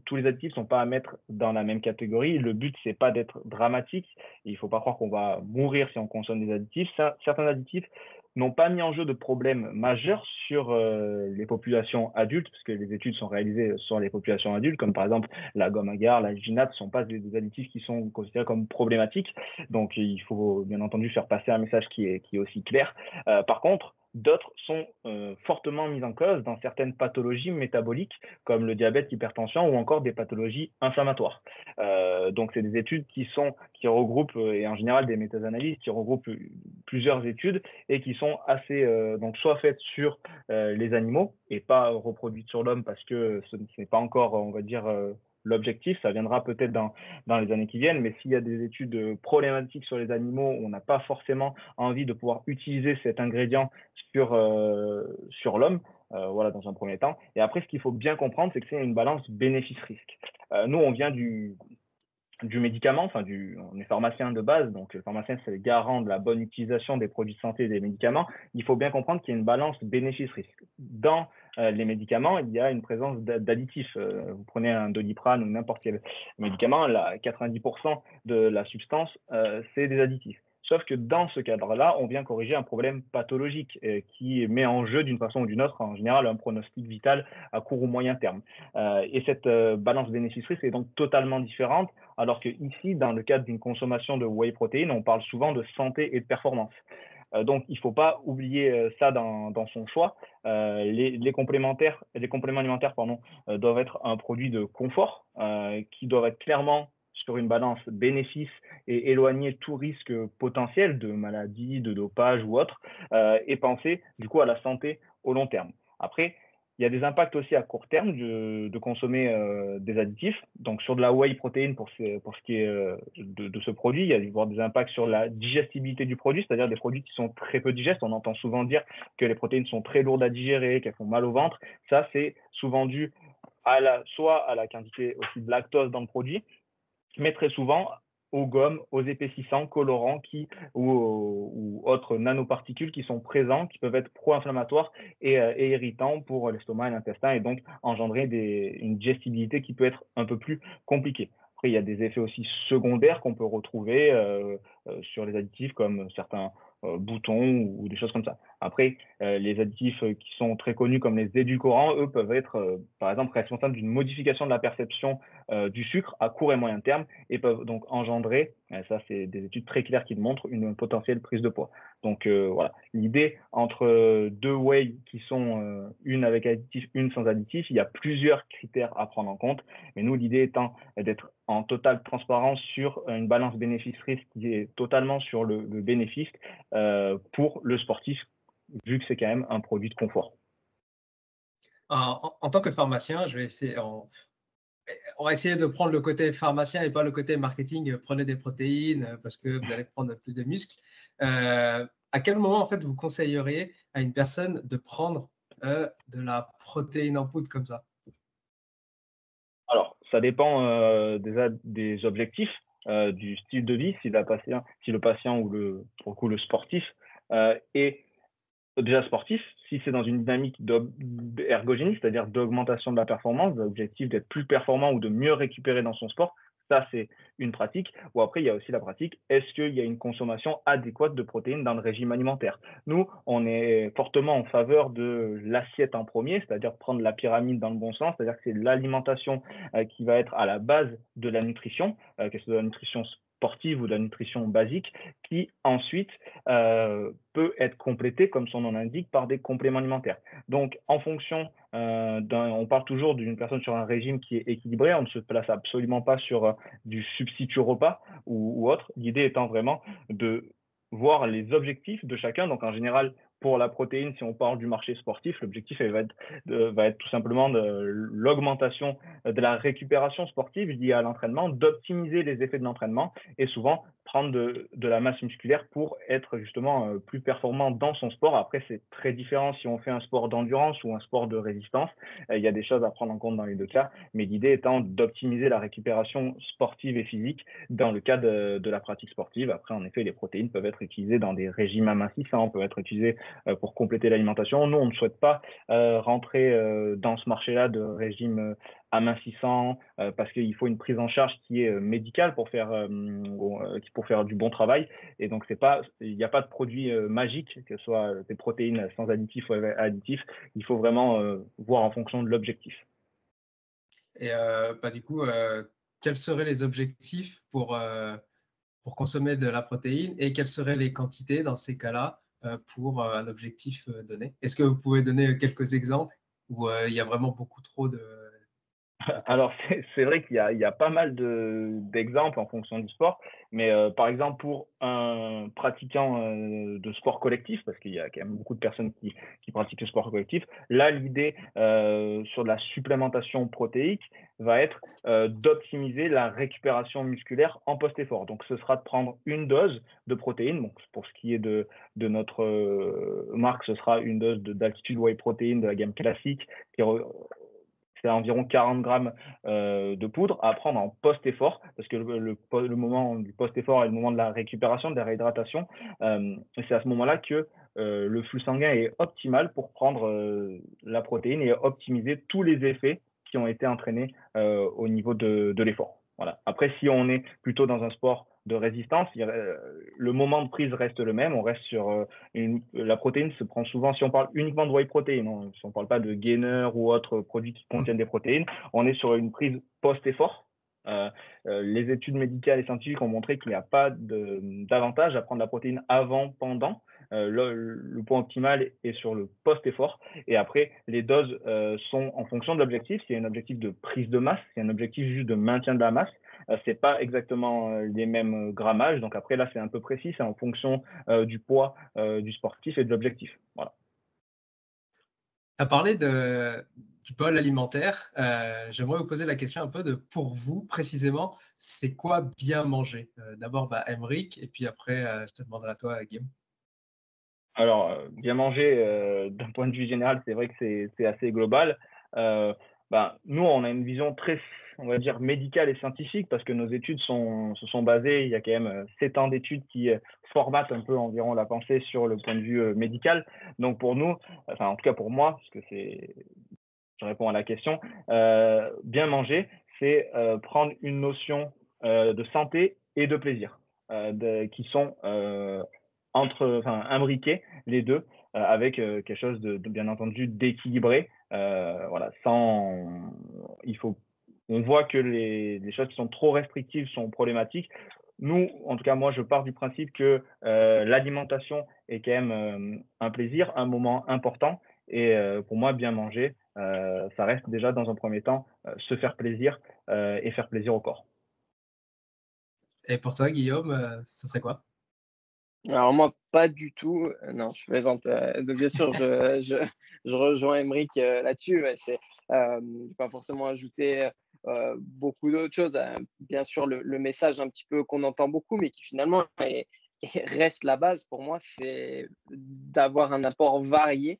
tous les additifs ne sont pas à mettre dans la même catégorie. Le but, c'est pas d'être dramatique. Il ne faut pas croire qu'on va mourir si on consomme des additifs. Certains additifs n'ont pas mis en jeu de problèmes majeurs sur les populations adultes, parce que les études sont réalisées sur les populations adultes, comme par exemple la gomme agar, la ginate, ne sont pas des additifs qui sont considérés comme problématiques. Donc il faut bien entendu faire passer un message qui est aussi clair. Par contre, d'autres sont fortement mis en cause dans certaines pathologies métaboliques, comme le diabète, l'hypertension ou encore des pathologies inflammatoires. Donc, c'est des études qui regroupent, et en général des méta-analyses, qui regroupent plusieurs études et qui sont assez, donc soit faites sur les animaux et pas reproduites sur l'homme parce que ce n'est pas encore, on va dire, l'objectif. Ça viendra peut-être dans les années qui viennent, mais s'il y a des études problématiques sur les animaux, on n'a pas forcément envie de pouvoir utiliser cet ingrédient sur l'homme. Voilà, dans un premier temps. Et après, ce qu'il faut bien comprendre, c'est que c'est une balance bénéfice-risque. Nous, on vient du médicament, on est pharmacien de base, donc le pharmacien, c'est le garant de la bonne utilisation des produits de santé et des médicaments. Il faut bien comprendre qu'il y a une balance bénéfice-risque. Dans les médicaments, il y a une présence d'additifs. Vous prenez un Doliprane ou n'importe quel médicament, 90% de la substance, c'est des additifs. Sauf que dans ce cadre-là, on vient corriger un problème pathologique qui met en jeu d'une façon ou d'une autre, en général, un pronostic vital à court ou moyen terme. Et cette balance bénéfice-risque est donc totalement différente, alors que ici, dans le cadre d'une consommation de whey protéines, on parle souvent de santé et de performance. Donc, il ne faut pas oublier ça dans son choix. Les compléments alimentaires doivent être un produit de confort qui doivent être clairement sur une balance bénéfice et éloigner tout risque potentiel de maladie, de dopage ou autre, et penser du coup à la santé au long terme. Après, il y a des impacts aussi à court terme de consommer des additifs. Donc, sur de la whey protéine, pour ce qui est de ce produit, il y a avoir des impacts sur la digestibilité du produit, c'est-à-dire des produits qui sont très peu digestes. On entend souvent dire que les protéines sont très lourdes à digérer, qu'elles font mal au ventre. Ça, c'est souvent dû soit à la quantité aussi de lactose dans le produit, mais très souvent aux gommes, aux épaississants, colorants ou autres nanoparticules qui sont présents, qui peuvent être pro-inflammatoires et irritants pour l'estomac et l'intestin, et donc engendrer une digestibilité qui peut être un peu plus compliquée. Après, il y a des effets aussi secondaires qu'on peut retrouver sur les additifs, comme certains boutons ou des choses comme ça. Après, les additifs qui sont très connus comme les édulcorants, eux, peuvent être, par exemple, responsables d'une modification de la perception du sucre à court et moyen terme et peuvent donc engendrer, ça c'est des études très claires qui le montrent, une potentielle prise de poids. Donc voilà, l'idée entre deux whey qui sont une avec additif, une sans additif, il y a plusieurs critères à prendre en compte, mais nous l'idée étant d'être en totale transparence sur une balance bénéfice-risque qui est totalement sur le bénéfice pour le sportif, vu que c'est quand même un produit de confort. En tant que pharmacien, on va essayer de prendre le côté pharmacien et pas le côté marketing. Prenez des protéines parce que vous allez prendre plus de muscles. À quel moment, en fait, vous conseilleriez à une personne de prendre de la protéine en poudre comme ça? Alors, ça dépend des objectifs, du style de vie, si le patient ou pour le coup, le sportif est déjà sportif, si c'est dans une dynamique ergogénie, c'est-à-dire d'augmentation de la performance, l'objectif d'être plus performant ou de mieux récupérer dans son sport, ça c'est une pratique. Ou après, il y a aussi la pratique, est-ce qu'il y a une consommation adéquate de protéines dans le régime alimentaire? Nous, on est fortement en faveur de l'assiette en premier, c'est-à-dire prendre la pyramide dans le bon sens, c'est-à-dire que c'est l'alimentation qui va être à la base de la nutrition, que ce soit de la nutrition sportive ou de la nutrition basique, qui ensuite peut être complétée, comme son nom l'indique, par des compléments alimentaires. Donc, en fonction on parle toujours d'une personne sur un régime qui est équilibré, on ne se place absolument pas sur du substitut repas ou autre. L'idée étant vraiment de voir les objectifs de chacun. Donc, en général, pour la protéine, si on parle du marché sportif, l'objectif va être tout simplement de l'augmentation de la récupération sportive liée à l'entraînement, d'optimiser les effets de l'entraînement et souvent prendre de la masse musculaire pour être justement plus performant dans son sport. Après, c'est très différent si on fait un sport d'endurance ou un sport de résistance. Il y a des choses à prendre en compte dans les deux cas, mais l'idée étant d'optimiser la récupération sportive et physique dans le cas de la pratique sportive. Après, en effet, les protéines peuvent être utilisées dans des régimes amincissants, peuvent être utilisées pour compléter l'alimentation. Nous, on ne souhaite pas rentrer dans ce marché-là de régime amincissant parce qu'il faut une prise en charge qui est médicale pour faire du bon travail. Et donc, il n'y a pas de produit magique, que ce soit des protéines sans additifs ou additifs. Il faut vraiment voir en fonction de l'objectif. Et du coup, quels seraient les objectifs pour consommer de la protéine et quelles seraient les quantités dans ces cas-là pour un objectif donné? Est-ce que vous pouvez donner quelques exemples où il y a vraiment beaucoup trop de… Alors, c'est vrai qu'il y a pas mal d'exemples en fonction du sport, mais par exemple, pour un pratiquant de sport collectif, parce qu'il y a quand même beaucoup de personnes qui pratiquent le sport collectif, là, l'idée sur de la supplémentation protéique va être d'optimiser la récupération musculaire en post-effort. Donc, ce sera de prendre une dose de protéines. Donc, pour ce qui est de notre marque, ce sera une dose d'altitude whey protein de la gamme classique c'est environ 40 grammes de poudre à prendre en post-effort, parce que le moment du post-effort est le moment de la récupération, de la réhydratation. Et c'est à ce moment-là que le flux sanguin est optimal pour prendre la protéine et optimiser tous les effets qui ont été entraînés au niveau de l'effort. Voilà. Après, si on est plutôt dans un sport de résistance, le moment de prise reste le même. On reste sur la protéine se prend souvent, si on parle uniquement de whey protein, hein, si on ne parle pas de gainer ou autres produits qui contiennent des protéines, on est sur une prise post-effort. Les études médicales et scientifiques ont montré qu'il n'y a pas d'avantage à prendre la protéine avant, pendant. Le point optimal est sur le post-effort. Et après, les doses sont en fonction de l'objectif. S'il y a un objectif de prise de masse, s'il y a un objectif juste de maintien de la masse, c'est pas exactement les mêmes grammages. Donc après, là, c'est un peu précis. C'est en fonction du poids du sportif et de l'objectif. Voilà. Tu as parlé du bol alimentaire. J'aimerais vous poser la question un peu de, pour vous, précisément, c'est quoi bien manger? D'abord, Aymeric, et puis après, je te demanderai à toi, Guillaume. Alors, bien manger, d'un point de vue général, c'est vrai que c'est assez global. Nous, on a une vision très, on va dire, médicale et scientifique parce que nos études se sont basées, il y a quand même 7 ans d'études qui formatent un peu environ la pensée sur le point de vue médical. Donc pour nous, enfin en tout cas pour moi, parce que je réponds à la question, bien manger, c'est prendre une notion de santé et de plaisir qui sont imbriqués les deux avec quelque chose de bien entendu d'équilibré. Voilà, on voit que les choses qui sont trop restrictives sont problématiques. Nous, en tout cas, moi, je pars du principe que l'alimentation est quand même un plaisir, un moment important. Et pour moi, bien manger, ça reste déjà dans un premier temps se faire plaisir et faire plaisir au corps. Et pour toi, Guillaume, ce serait quoi? Alors moi, pas du tout. Non, je plaisante. Donc bien sûr, je rejoins Aymeric là-dessus. Mais je vais pas forcément ajouter beaucoup d'autres choses. Bien sûr, le message un petit peu qu'on entend beaucoup, mais qui finalement reste la base pour moi, c'est d'avoir un apport varié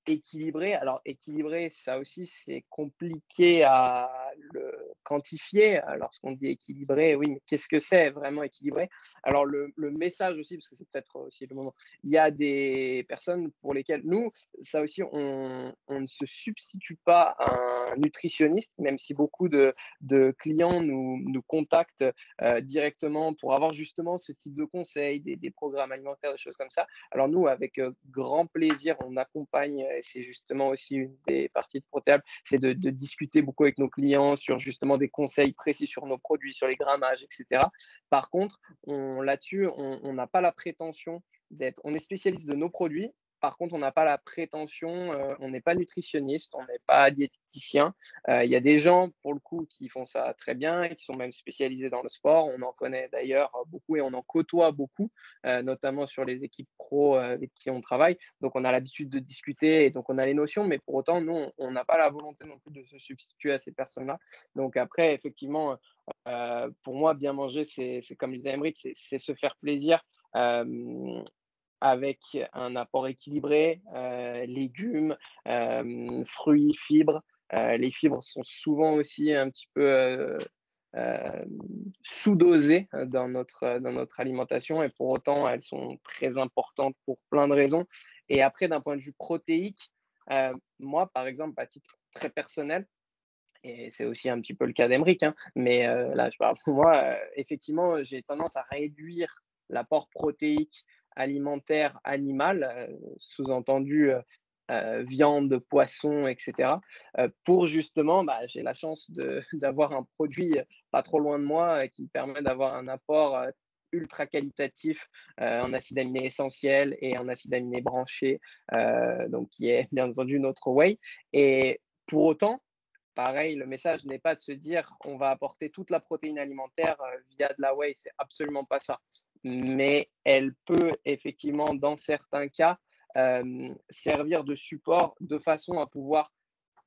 équilibré. Alors, équilibré, ça aussi, c'est compliqué à le quantifier. Lorsqu'on dit équilibré, oui, mais qu'est-ce que c'est vraiment équilibré? Alors, le message aussi, parce que c'est peut-être aussi le moment, il y a des personnes pour lesquelles nous, ça aussi, on ne se substitue pas à un nutritionniste, même si beaucoup de clients nous contactent directement pour avoir justement ce type de conseils, des programmes alimentaires, des choses comme ça. Alors nous, avec grand plaisir, on accompagne, et c'est justement aussi une des parties de ProTable, c'est de discuter beaucoup avec nos clients sur justement des conseils précis sur nos produits, sur les grammages, etc. Par contre, là-dessus, on n'a pas la prétention on est spécialiste de nos produits. Par contre, on n'a pas la prétention, on n'est pas nutritionniste, on n'est pas diététicien. Il y a des gens, pour le coup, qui font ça très bien et qui sont même spécialisés dans le sport. On en connaît d'ailleurs beaucoup et on en côtoie beaucoup, notamment sur les équipes pro avec qui on travaille. Donc, on a l'habitude de discuter et donc on a les notions, mais pour autant, nous, on n'a pas la volonté non plus de se substituer à ces personnes-là. Donc, après, effectivement, pour moi, bien manger, c'est comme disait Aymeric, c'est se faire plaisir. Avec un apport équilibré, légumes, fruits, fibres. Les fibres sont souvent aussi un petit peu sous-dosées dans notre alimentation et pour autant, elles sont très importantes pour plein de raisons. Et après, d'un point de vue protéique, moi, par exemple, à titre très personnel, et c'est aussi un petit peu le cas d'Aymeric, hein, mais là, je parle pour moi, effectivement, j'ai tendance à réduire l'apport protéique alimentaire animal, sous-entendu viande, poisson, etc. Pour justement, j'ai la chance d'avoir un produit pas trop loin de moi qui me permet d'avoir un apport ultra qualitatif en acides aminés essentiels et en acides aminés branchés, donc qui est bien entendu notre whey. Et pour autant, pareil, le message n'est pas de se dire on va apporter toute la protéine alimentaire via de la whey, c'est absolument pas ça. Mais elle peut effectivement, dans certains cas, servir de support de façon à pouvoir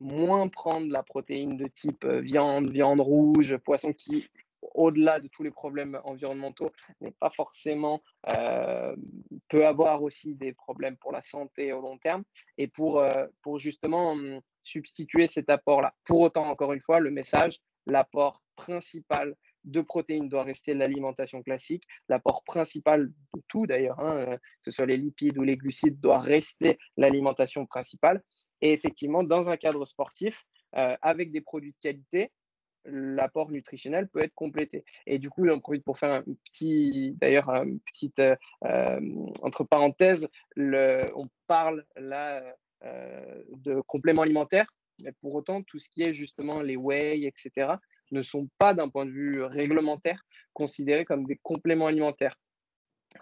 moins prendre la protéine de type viande, viande rouge, poisson qui, au-delà de tous les problèmes environnementaux, n'est pas forcément, peut avoir aussi des problèmes pour la santé au long terme et pour justement substituer cet apport-là. Pour autant, encore une fois, le message, l'apport principal de protéines doit rester l'alimentation classique. L'apport principal de tout d'ailleurs, que ce soit les lipides ou les glucides, doit rester l'alimentation principale. Et effectivement, dans un cadre sportif, avec des produits de qualité, l'apport nutritionnel peut être complété. Et du coup, j'en profite pour faire une petite entre parenthèses, on parle là de compléments alimentaires, mais pour autant, tout ce qui est justement les whey, etc., ne sont pas, d'un point de vue réglementaire, considérés comme des compléments alimentaires.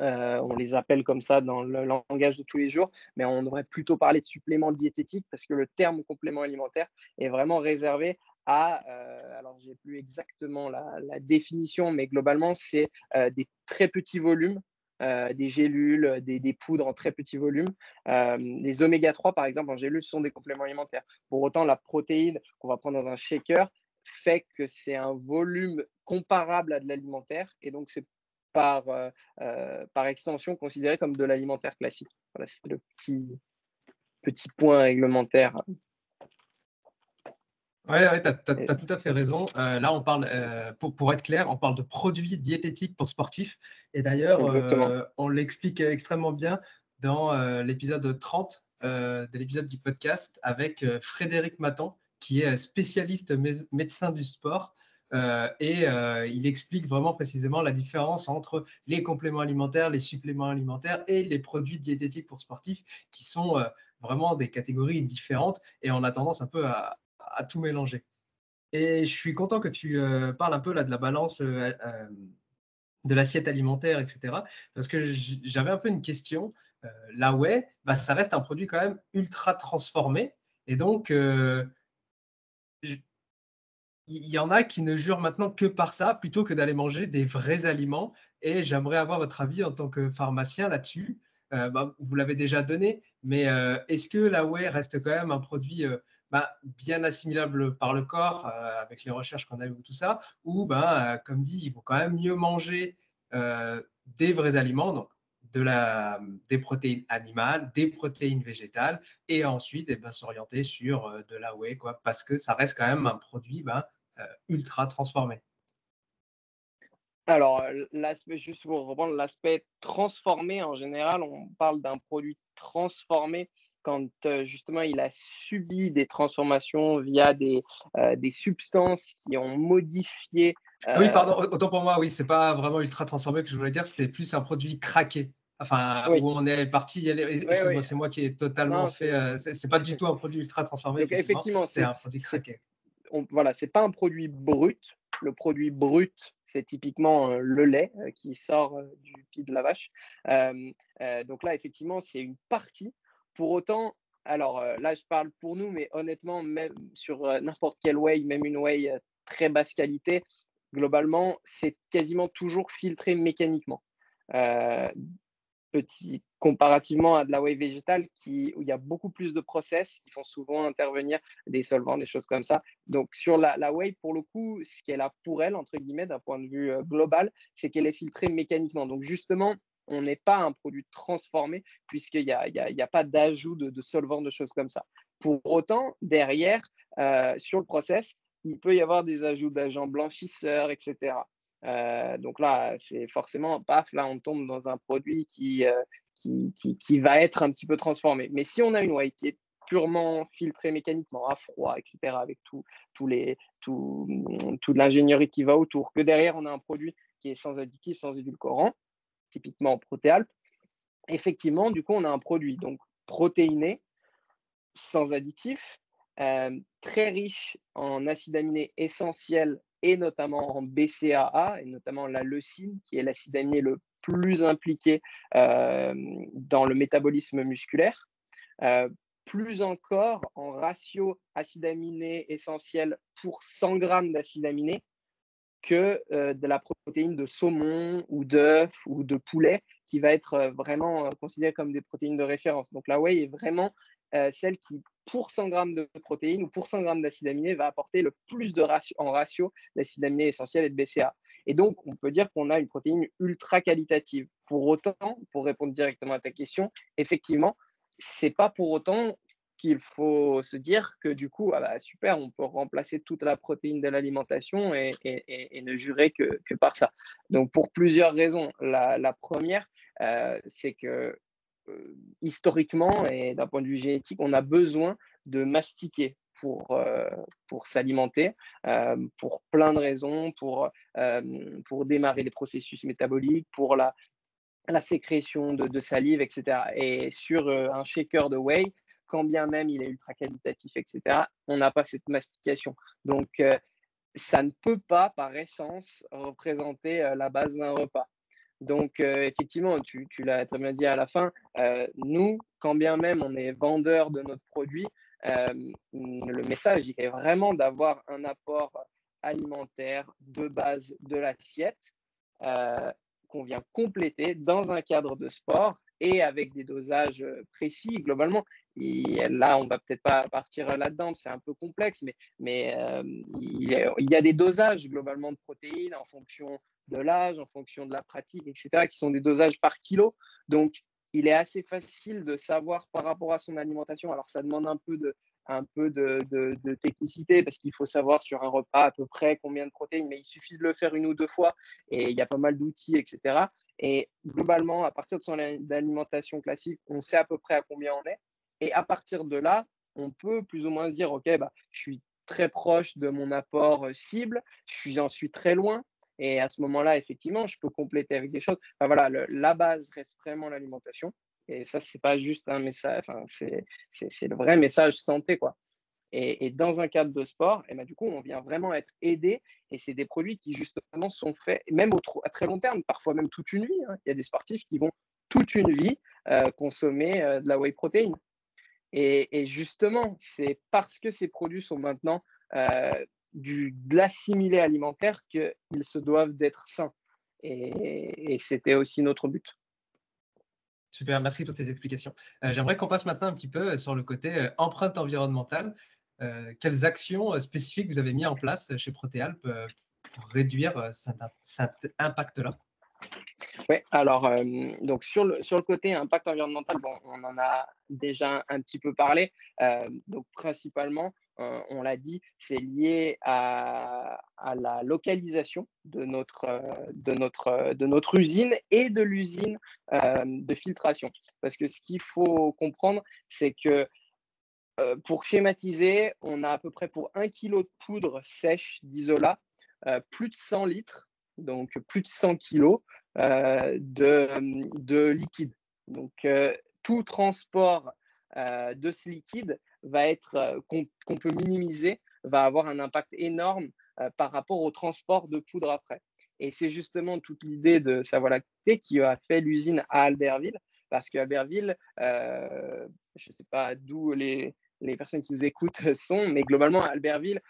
On les appelle comme ça dans le langage de tous les jours, mais on devrait plutôt parler de suppléments diététiques parce que le terme complément alimentaire est vraiment réservé à, alors j'ai plus exactement la définition, mais globalement, c'est des très petits volumes, des gélules, des poudres en très petits volumes. Les oméga 3, par exemple, en gélules, sont des compléments alimentaires. Pour autant, la protéine qu'on va prendre dans un shaker fait que c'est un volume comparable à de l'alimentaire et donc c'est par extension considéré comme de l'alimentaire classique. Voilà, c'est le petit point réglementaire. Oui, tu as tout à fait raison. Là, on parle, pour être clair, on parle de produits diététiques pour sportifs. Et d'ailleurs, on l'explique extrêmement bien dans l'épisode 30 de l'épisode du podcast avec Frédéric Matan, qui est spécialiste médecin du sport. Il explique vraiment précisément la différence entre les compléments alimentaires, les suppléments alimentaires et les produits diététiques pour sportifs, qui sont vraiment des catégories différentes. Et on a tendance un peu à tout mélanger. Et je suis content que tu parles un peu là de la balance de l'assiette alimentaire, etc. Parce que j'avais un peu une question. La whey, ça reste un produit quand même ultra transformé. Et donc, il y en a qui ne jurent maintenant que par ça, plutôt que d'aller manger des vrais aliments. Et j'aimerais avoir votre avis en tant que pharmacien là-dessus. Vous l'avez déjà donné, mais est-ce que la whey reste quand même un produit bien assimilable par le corps avec les recherches qu'on a eues, tout ça, ou comme dit, il faut quand même mieux manger des vrais aliments, donc des protéines animales, des protéines végétales, et ensuite s'orienter sur de la whey, parce que ça reste quand même un produit ultra transformé. Alors, juste pour reprendre l'aspect transformé, en général, on parle d'un produit transformé quand justement il a subi des transformations via des substances qui ont modifié. Oui, pardon, autant pour moi, oui, c'est pas vraiment ultra transformé que je voulais dire, c'est plus un produit craqué. Enfin, oui. Où on est parti, excuse-moi, oui. C'est moi qui ai totalement fait. C'est pas du tout un produit ultra transformé. Donc, effectivement, c'est un produit craqué. Voilà, c'est pas un produit brut. Le produit brut, c'est typiquement le lait qui sort du pied de la vache. Donc là, effectivement, c'est une partie. Pour autant, alors là, je parle pour nous, mais honnêtement, même sur n'importe quelle whey, même une whey très basse qualité, globalement, c'est quasiment toujours filtré mécaniquement. Comparativement à de la whey végétale où il y a beaucoup plus de process qui font souvent intervenir des solvants, des choses comme ça. Donc sur la whey, pour le coup, ce qu'elle a pour elle, entre guillemets, d'un point de vue global, c'est qu'elle est filtrée mécaniquement. Donc justement, on n'est pas un produit transformé puisqu'il n'y a pas d'ajout de solvants, de choses comme ça. Pour autant, derrière, sur le process, il peut y avoir des ajouts d'agents blanchisseurs, etc. Donc là, c'est forcément, paf, là, on tombe dans un produit qui va être un petit peu transformé. Mais si on a une whey qui est purement filtrée mécaniquement, à froid, etc., avec toute l'ingénierie qui va autour, que derrière, on a un produit qui est sans additifs, sans édulcorants, typiquement Protéalp, effectivement, du coup, on a un produit donc protéiné, sans additifs, très riche en acides aminés essentiels et notamment en BCAA et notamment la leucine qui est l'acide aminé le plus impliqué dans le métabolisme musculaire. plus encore en ratio acides aminés essentiels pour 100 grammes d'acides aminés que de la protéine de saumon ou d'œuf ou de poulet qui va être vraiment considérée comme des protéines de référence. Donc la whey est vraiment celle qui, pour 100 grammes de protéines ou pour 100 grammes d'acides aminés, va apporter le plus en ratio d'acides aminés essentiels et de BCA. Et donc, on peut dire qu'on a une protéine ultra qualitative. Pour autant, pour répondre directement à ta question, effectivement, c'est pas pour autant qu'il faut se dire que du coup, super, on peut remplacer toute la protéine de l'alimentation et ne jurer que par ça. Donc, pour plusieurs raisons. La première, c'est que historiquement et d'un point de vue génétique, on a besoin de mastiquer pour s'alimenter, pour plein de raisons, pour démarrer les processus métaboliques, pour la sécrétion de salive, etc. Et sur un shaker de whey, quand bien même il est ultra qualitatif, etc., on n'a pas cette mastication. Donc, ça ne peut pas, par essence, représenter la base d'un repas. Donc, effectivement, tu l'as très bien dit à la fin, nous, quand bien même on est vendeur de notre produit, le message il est vraiment d'avoir un apport alimentaire de base de l'assiette qu'on vient compléter dans un cadre de sport et avec des dosages précis globalement. Et là, on va peut-être pas partir là-dedans, c'est un peu complexe, mais il y a des dosages globalement de protéines en fonction de l'âge, en fonction de la pratique, etc., qui sont des dosages par kilo. Donc, il est assez facile de savoir par rapport à son alimentation. Alors, ça demande un peu de technicité parce qu'il faut savoir sur un repas à peu près combien de protéines, mais il suffit de le faire une ou deux fois et il y a pas mal d'outils, etc. Et globalement, à partir de son alimentation classique, on sait à peu près à combien on est. Et à partir de là, on peut plus ou moins se dire, OK, je suis très proche de mon apport cible, j'en suis très loin. Et à ce moment-là, effectivement, je peux compléter avec des choses. Enfin, voilà, la base reste vraiment l'alimentation. Et ça, c'est pas juste un message, c'est le vrai message santé, quoi. Et dans un cadre de sport, et du coup, on vient vraiment être aidé. Et c'est des produits qui, justement, sont faits, même à très long terme, parfois même toute une vie. Hein. Il y a des sportifs qui vont toute une vie consommer de la whey protein. Et justement, c'est parce que ces produits sont maintenant de l'assimilé alimentaire qu'ils se doivent d'être sains. Et c'était aussi notre but. Super, merci pour tes explications. J'aimerais qu'on passe maintenant un petit peu sur le côté empreinte environnementale. Quelles actions spécifiques vous avez mis en place chez Protéalp pour réduire cet impact-là? Oui, alors donc sur le côté impact environnemental, bon, on en a déjà un petit peu parlé. Donc principalement, on l'a dit, c'est lié à la localisation de notre usine et de l'usine de filtration. Parce que ce qu'il faut comprendre, c'est que pour schématiser, on a à peu près pour 1 kg de poudre sèche d'isolat, plus de 100 litres, donc plus de 100 kg de liquide. Donc, tout transport de ce liquide va être qu'on peut minimiser, va avoir un impact énorme par rapport au transport de poudre après. Et c'est justement toute l'idée de Savoie Lactée qui a fait l'usine à Albertville, parce qu'Albertville, je ne sais pas d'où les personnes qui nous écoutent sont, mais globalement, Albertville,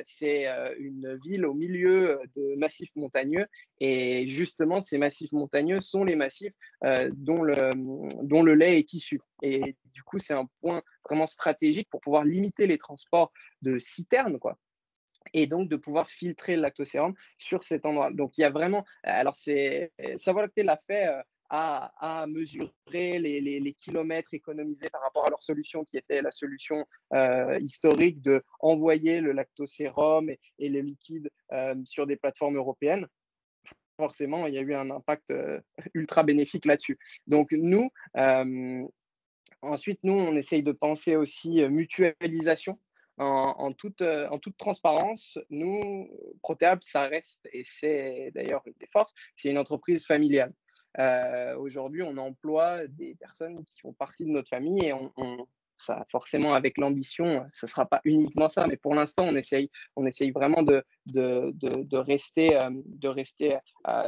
c'est une ville au milieu de massifs montagneux. Et justement, ces massifs montagneux sont les massifs dont le lait est issu. Et du coup, c'est un point vraiment stratégique pour pouvoir limiter les transports de citernes, quoi. Et donc de pouvoir filtrer le lactosérum sur cet endroit. Donc il y a vraiment, alors Savoie Lactée l'a fait à mesurer les kilomètres économisés par rapport à leur solution qui était la solution historique de envoyer le lactosérum et le liquide sur des plateformes européennes. Forcément, il y a eu un impact ultra bénéfique là-dessus. Donc nous, ensuite, nous, on essaye de penser aussi mutualisation. En toute transparence, nous, Protéalp, ça reste, et c'est d'ailleurs une des forces, c'est une entreprise familiale. Aujourd'hui, on emploie des personnes qui font partie de notre famille et ça, forcément, avec l'ambition, ce ne sera pas uniquement ça, mais pour l'instant, on essaye vraiment de rester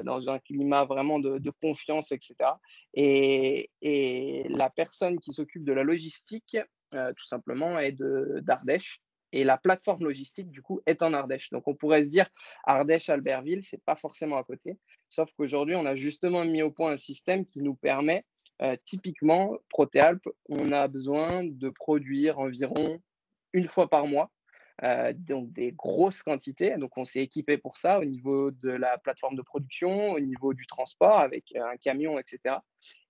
dans un climat vraiment de confiance, etc. Et la personne qui s'occupe de la logistique tout simplement, est d'Ardèche. Et la plateforme logistique, du coup, est en Ardèche. Donc, on pourrait se dire Ardèche-Albertville, c'est pas forcément à côté. Sauf qu'aujourd'hui, on a justement mis au point un système qui nous permet, typiquement, Protéalp, on a besoin de produire environ une fois par mois, donc des grosses quantités. Donc, on s'est équipé pour ça au niveau de la plateforme de production, au niveau du transport avec un camion, etc.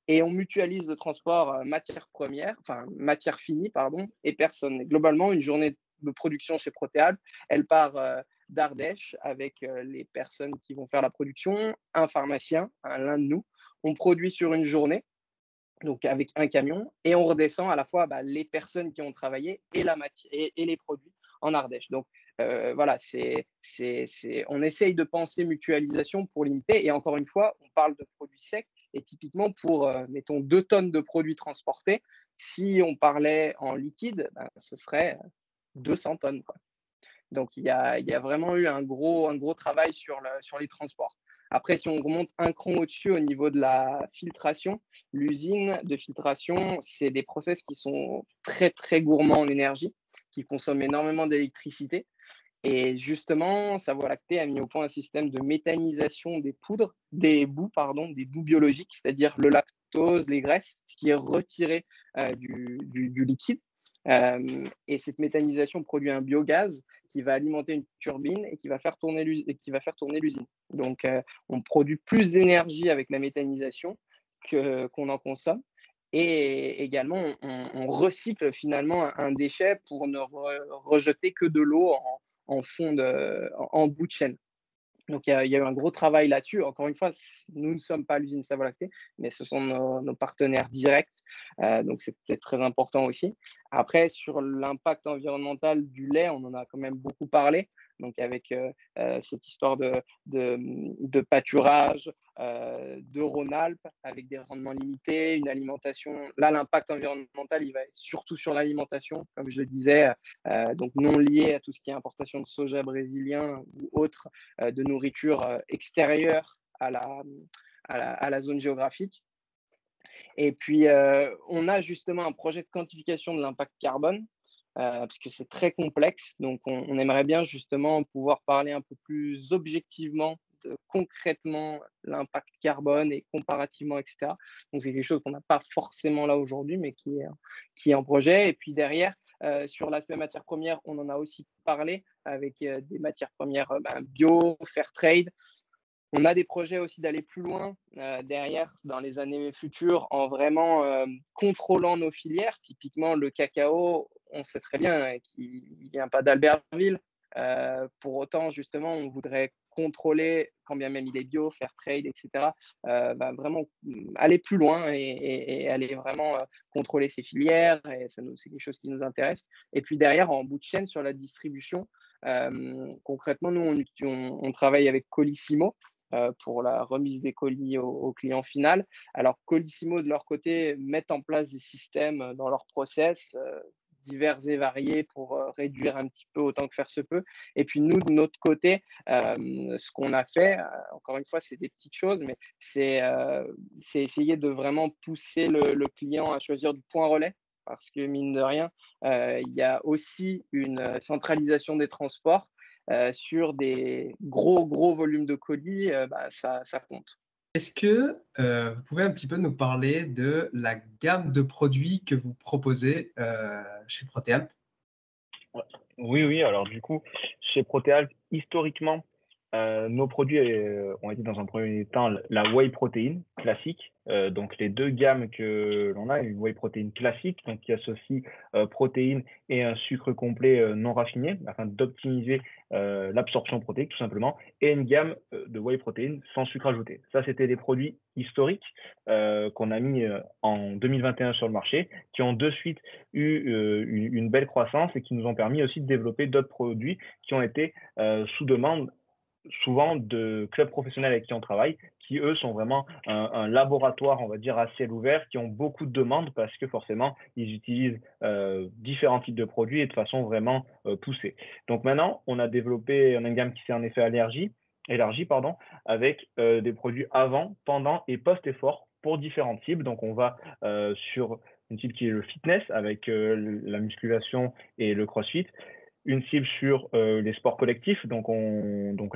Et on mutualise le transport matière première, enfin matière finie, pardon, et personne. Et globalement, une journée de production chez Protéalp, elle part d'Ardèche avec les personnes qui vont faire la production, un pharmacien, l'un de nous. On produit sur une journée, donc avec un camion, et on redescend à la fois les personnes qui ont travaillé et, et les produits en Ardèche. Donc voilà, on essaye de penser mutualisation pour limiter. Et encore une fois, on parle de produits secs. Et typiquement, pour, mettons, 2 tonnes de produits transportés, si on parlait en liquide, ce serait 200 tonnes, quoi. Donc, il y a vraiment eu un gros travail sur les transports. Après, si on remonte un cran au-dessus au niveau de la filtration, l'usine de filtration, c'est des process qui sont très, très gourmands en énergie, qui consomment énormément d'électricité. Et justement, Savoie Lactée a mis au point un système de méthanisation des boues biologiques, c'est-à-dire le lactose, les graisses, ce qui est retiré du liquide. Et cette méthanisation produit un biogaz qui va alimenter une turbine et qui va faire tourner l'usine. Donc, on produit plus d'énergie avec la méthanisation qu'on en consomme. Et également, on recycle finalement un déchet pour ne rejeter que de l'eau en bout de chaîne. Donc, il y a eu un gros travail là-dessus. Encore une fois, nous ne sommes pas l'usine Savoie Lactée, mais ce sont nos partenaires directs. Donc, c'est peut-être très important aussi. Après, sur l'impact environnemental du lait, on en a quand même beaucoup parlé. Donc, avec cette histoire de pâturage, de Rhône-Alpes, avec des rendements limités, une alimentation. Là, l'impact environnemental, il va être surtout sur l'alimentation, comme je le disais, donc non lié à tout ce qui est importation de soja brésilien ou autre, de nourriture extérieure à la zone géographique. Et puis, on a justement un projet de quantification de l'impact carbone, parce que c'est très complexe. Donc, on aimerait bien justement pouvoir parler un peu plus objectivement de concrètement l'impact carbone et comparativement, etc. Donc, c'est quelque chose qu'on n'a pas forcément là aujourd'hui, mais qui est en projet. Et puis derrière, sur l'aspect matières premières, on en a aussi parlé avec des matières premières bio, fair trade. On a des projets aussi d'aller plus loin derrière dans les années futures en vraiment contrôlant nos filières. Typiquement, le cacao, on sait très bien qu'il ne vient pas d'Albertville. Pour autant, justement, on voudrait contrôler, quand bien même il est bio, fair trade, etc., vraiment aller plus loin et aller vraiment contrôler ces filières. Et c'est quelque chose qui nous intéresse. Et puis derrière, en bout de chaîne, sur la distribution, concrètement, nous, on travaille avec Colissimo pour la remise des colis au client final. Alors, Colissimo, de leur côté, mettent en place des systèmes dans leur process divers et variés pour réduire un petit peu autant que faire se peut. Et puis, nous, de notre côté, ce qu'on a fait, encore une fois, c'est des petites choses, mais c'est essayer de vraiment pousser le client à choisir du point relais. Parce que, mine de rien, il y a aussi une centralisation des transports. Sur des gros volumes de colis, ça compte. Est-ce que vous pouvez un petit peu nous parler de la gamme de produits que vous proposez chez Protéalp? Oui. Alors du coup, chez Protéalp, historiquement, nos produits ont été dans un premier temps la whey protéine classique. Donc les 2 gammes que l'on a, une whey protéine classique, donc qui associe protéines et un sucre complet non raffiné afin d'optimiser l'absorption protéique tout simplement, et une gamme de whey protéine sans sucre ajouté. Ça, c'était des produits historiques qu'on a mis en 2021 sur le marché, qui ont de suite eu une belle croissance et qui nous ont permis aussi de développer d'autres produits qui ont été sous demande souvent de clubs professionnels avec qui on travaille, qui eux sont vraiment un laboratoire, on va dire, à ciel ouvert, qui ont beaucoup de demandes parce que forcément, ils utilisent différents types de produits et de façon vraiment poussée. Donc maintenant, on a une gamme qui s'est en effet élargie, avec des produits avant, pendant et post-effort pour différents types. Donc on va sur une cible qui est le fitness avec la musculation et le crossfit, une cible sur les sports collectifs. Donc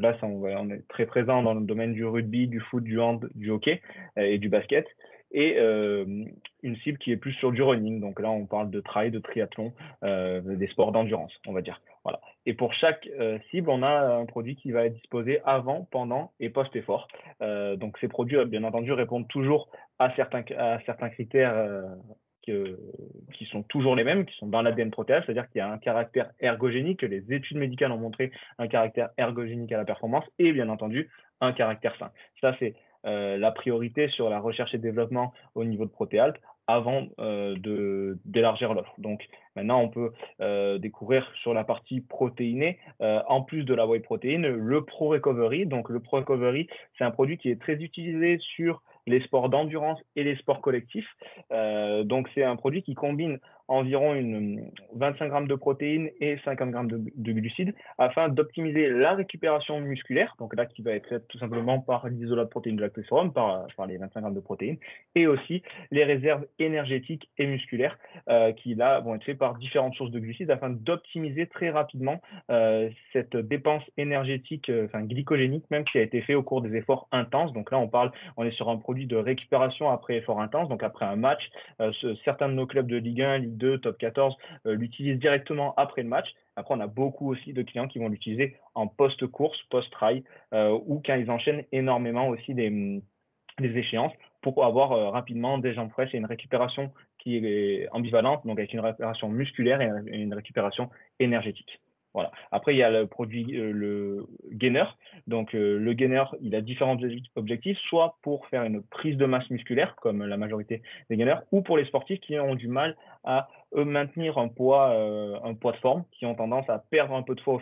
là, on est très présent dans le domaine du rugby, du foot, du hand, du hockey et du basket. Et une cible qui est plus sur du running. Donc là, on parle de trail, de triathlon, des sports d'endurance, on va dire. Voilà. Et pour chaque cible, on a un produit qui va être disposé avant, pendant et post-effort. Donc ces produits, bien entendu, répondent toujours à certains critères qui sont toujours les mêmes, qui sont dans l'ADN Proteal, c'est-à-dire qu'il y a un caractère ergogénique, que les études médicales ont montré un caractère ergogénique à la performance, et bien entendu, un caractère sain. Ça, c'est la priorité sur la recherche et développement au niveau de Protealp avant d'élargir l'offre. Donc maintenant, on peut découvrir sur la partie protéinée, en plus de la whey protein, le Pro Recovery. Donc le Pro Recovery, c'est un produit qui est très utilisé sur les sports d'endurance et les sports collectifs. Donc c'est un produit qui combine environ 25 grammes de protéines et 50 grammes de glucides afin d'optimiser la récupération musculaire, donc là qui va être faite tout simplement par l'isolat de protéines de lactosérum, par les 25 grammes de protéines, et aussi les réserves énergétiques et musculaires qui là vont être faites par différentes sources de glucides afin d'optimiser très rapidement cette dépense énergétique, glycogénique même, qui a été fait au cours des efforts intenses. Donc là on est sur un produit de récupération après effort intense, donc après un match. Certains de nos clubs de Ligue 1, Ligue 2, Top 14 l'utilisent directement après le match. Après, on a beaucoup aussi de clients qui vont l'utiliser en post-course, post-trail, ou quand ils enchaînent énormément aussi des échéances pour avoir rapidement des jambes fraîches et une récupération qui est ambivalente, donc avec une récupération musculaire et une récupération énergétique. Voilà. Après, il y a le produit, le gainer. Donc, le gainer, il a différents objectifs, soit pour faire une prise de masse musculaire, comme la majorité des gainers, ou pour les sportifs qui ont du mal à maintenir un poids de forme, qui ont tendance à perdre un peu de poids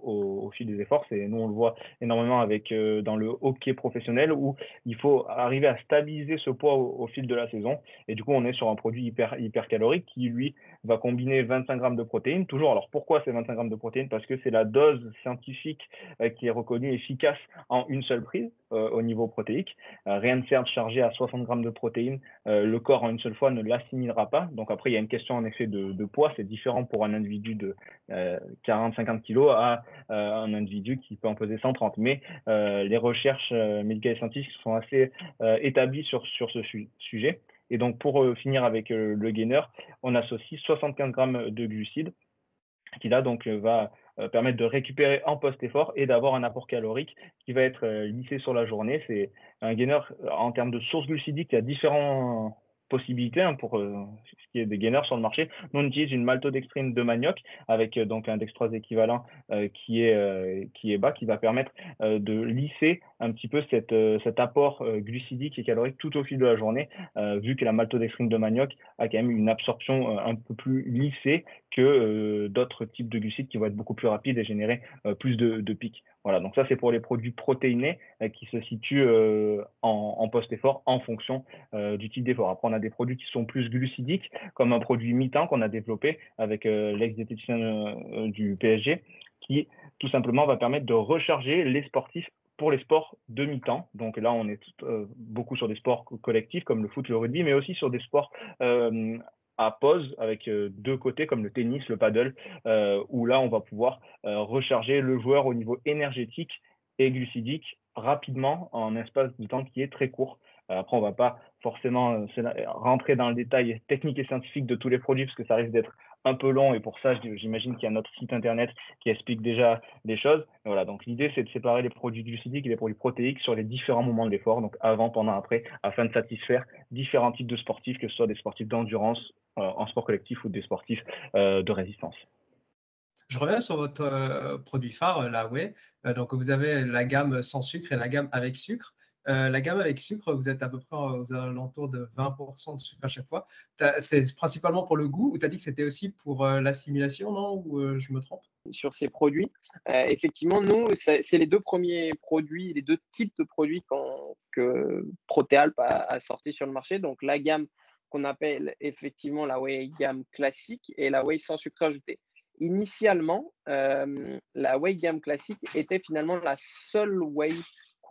au fil des efforts. Nous, on le voit énormément dans le hockey professionnel, où il faut arriver à stabiliser ce poids au fil de la saison. Et du coup, on est sur un produit hyper calorique qui, lui, va combiner 25 grammes de protéines. Toujours, alors pourquoi c'est 25 grammes de protéines? Parce que c'est la dose scientifique qui est reconnue efficace en une seule prise au niveau protéique. Rien ne sert de charger à 60 grammes de protéines. Le corps, en une seule fois, ne l'assimilera pas. Donc après, il y a une question en effet de poids. C'est différent pour un individu de 40-50 kilos à un individu qui peut en peser 130. Mais les recherches médicales et scientifiques sont assez établies sur ce sujet. Et donc, pour finir avec le gainer, on associe 75 grammes de glucides qui là donc va permettre de récupérer en post-effort et d'avoir un apport calorique qui va être lissé sur la journée. C'est un gainer en termes de sources glucidiques, il y a différentes possibilités pour ce qui est des gainers sur le marché. Nous, on utilise une maltodextrine de manioc avec donc un dextrose équivalent qui est bas, qui va permettre de lisser un petit peu cet apport glucidique et calorique tout au fil de la journée, vu que la maltodextrine de manioc a quand même une absorption un peu plus lissée que d'autres types de glucides qui vont être beaucoup plus rapides et générer plus de pics. Voilà, donc ça c'est pour les produits protéinés qui se situent en post-effort en fonction du type d'effort. Après, on a des produits qui sont plus glucidiques, comme un produit mi-temps qu'on a développé avec l'ex-diététicien du PSG, qui tout simplement va permettre de recharger les sportifs pour les sports de mi-temps. Donc là, on est beaucoup sur des sports collectifs comme le foot, le rugby, mais aussi sur des sports à pause avec deux côtés comme le tennis, le paddle, où là, on va pouvoir recharger le joueur au niveau énergétique et glucidique rapidement en un espace de temps qui est très court. Après, on ne va pas forcément rentrer dans le détail technique et scientifique de tous les produits parce que ça risque d'être un peu long et pour ça, j'imagine qu'il y a notre site internet qui explique déjà les choses. Et voilà, donc l'idée, c'est de séparer les produits glucidiques et les produits protéiques sur les différents moments de l'effort, donc avant, pendant, après, afin de satisfaire différents types de sportifs, que ce soit des sportifs d'endurance en sport collectif ou des sportifs de résistance. Je reviens sur votre produit phare, la whey. Donc, vous avez la gamme sans sucre et la gamme avec sucre. La gamme avec sucre, vous êtes à peu près aux alentours de 20% de sucre à chaque fois. C'est principalement pour le goût ou tu as dit que c'était aussi pour l'assimilation, non? Ou je me trompe? Sur ces produits, effectivement, nous, c'est les deux premiers produits, les deux types de produits que Protealp a sorti sur le marché. Donc, la gamme qu'on appelle effectivement la whey gamme classique et la whey sans sucre ajouté. Initialement, la whey gamme classique était finalement la seule whey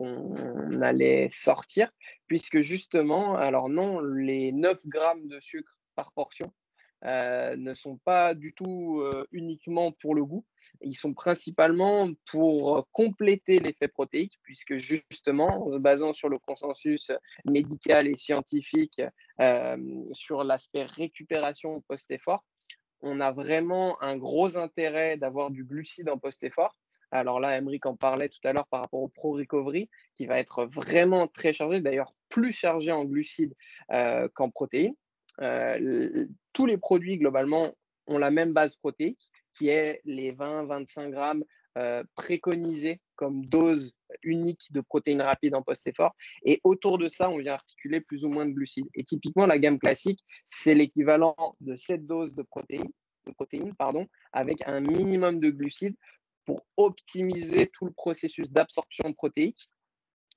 qu'on allait sortir, puisque justement, alors non, les 9 grammes de sucre par portion ne sont pas du tout uniquement pour le goût. Ils sont principalement pour compléter l'effet protéique, puisque justement, en se basant sur le consensus médical et scientifique sur l'aspect récupération post-effort, on a vraiment un gros intérêt d'avoir du glucide en post-effort. Alors là, Emric en parlait tout à l'heure par rapport au Pro Recovery, qui va être vraiment très chargé, d'ailleurs plus chargé en glucides qu'en protéines. Tous les produits, globalement, ont la même base protéique, qui est les 20-25 grammes préconisés comme dose unique de protéines rapides en post-effort. Et autour de ça, on vient articuler plus ou moins de glucides. Et typiquement, la gamme classique, c'est l'équivalent de cette dose de protéines, avec un minimum de glucides pour optimiser tout le processus d'absorption protéique,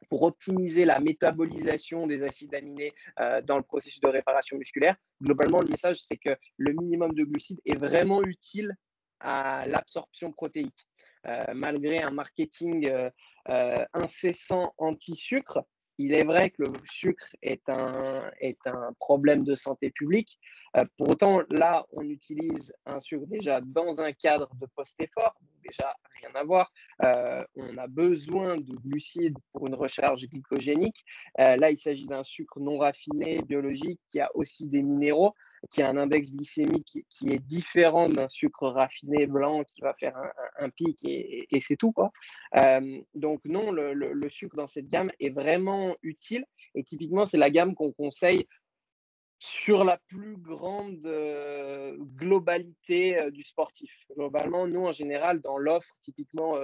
pour optimiser la métabolisation des acides aminés dans le processus de réparation musculaire. Globalement, le message, c'est que le minimum de glucides est vraiment utile à l'absorption protéique. Malgré un marketing incessant anti-sucre, il est vrai que le sucre est un problème de santé publique. Pour autant, là, on utilise un sucre déjà dans un cadre de post-effort, déjà rien à voir. On a besoin de glucides pour une recharge glycogénique. Là, il s'agit d'un sucre non raffiné, biologique, qui a aussi des minéraux, qui a un index glycémique qui est différent d'un sucre raffiné blanc qui va faire un pic et c'est tout, quoi. Donc non, le sucre dans cette gamme est vraiment utile et typiquement, c'est la gamme qu'on conseille sur la plus grande globalité du sportif. Globalement, nous, en général, dans l'offre, typiquement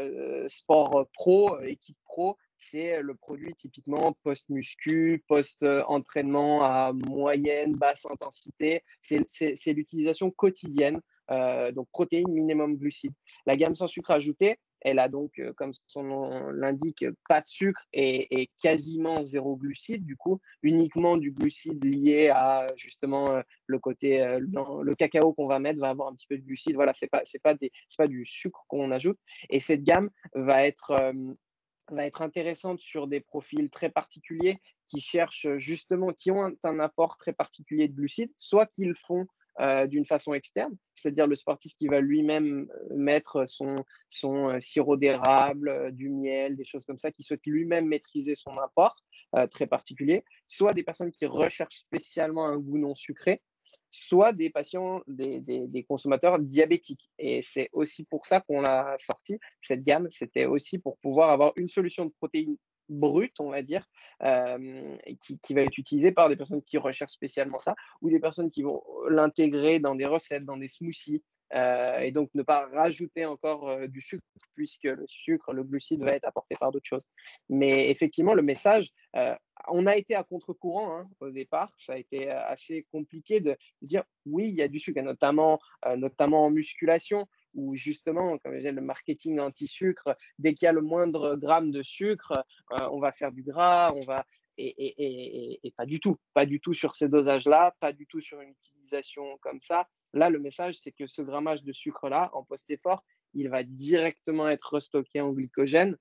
sport pro, équipe pro, c'est le produit typiquement post-muscu, post-entraînement à moyenne, basse intensité. C'est l'utilisation quotidienne, donc protéines, minimum glucides. La gamme sans sucre ajouté, elle a donc, comme son nom l'indique, pas de sucre et quasiment zéro glucide, du coup, uniquement du glucide lié à justement le côté, le cacao qu'on va mettre va avoir un petit peu de glucide. Voilà, c'est pas du sucre qu'on ajoute. Et cette gamme va être intéressante sur des profils très particuliers qui cherchent justement, qui ont un apport très particulier de glucides, soit qu'ils font d'une façon externe, c'est-à-dire le sportif qui va lui-même mettre son sirop d'érable, du miel, des choses comme ça, qui souhaite lui-même maîtriser son apport très particulier, soit des personnes qui recherchent spécialement un goût non sucré, soit des patients, des consommateurs diabétiques. Et c'est aussi pour ça qu'on l'a sorti, cette gamme, c'était aussi pour pouvoir avoir une solution de protéines brute, on va dire, qui va être utilisée par des personnes qui recherchent spécialement ça, ou des personnes qui vont l'intégrer dans des recettes, dans des smoothies, et donc ne pas rajouter encore du sucre, puisque le sucre, le glucide va être apporté par d'autres choses. Mais effectivement, le message, on a été à contre-courant au départ, ça a été assez compliqué de dire oui, il y a du sucre, notamment en musculation, où justement, comme je disais, le marketing anti-sucre, dès qu'il y a le moindre gramme de sucre, on va faire du gras, et pas du tout sur ces dosages-là, pas du tout sur une utilisation comme ça. Là, le message, c'est que ce grammage de sucre-là, en post-effort, il va directement être restocké en glycogène.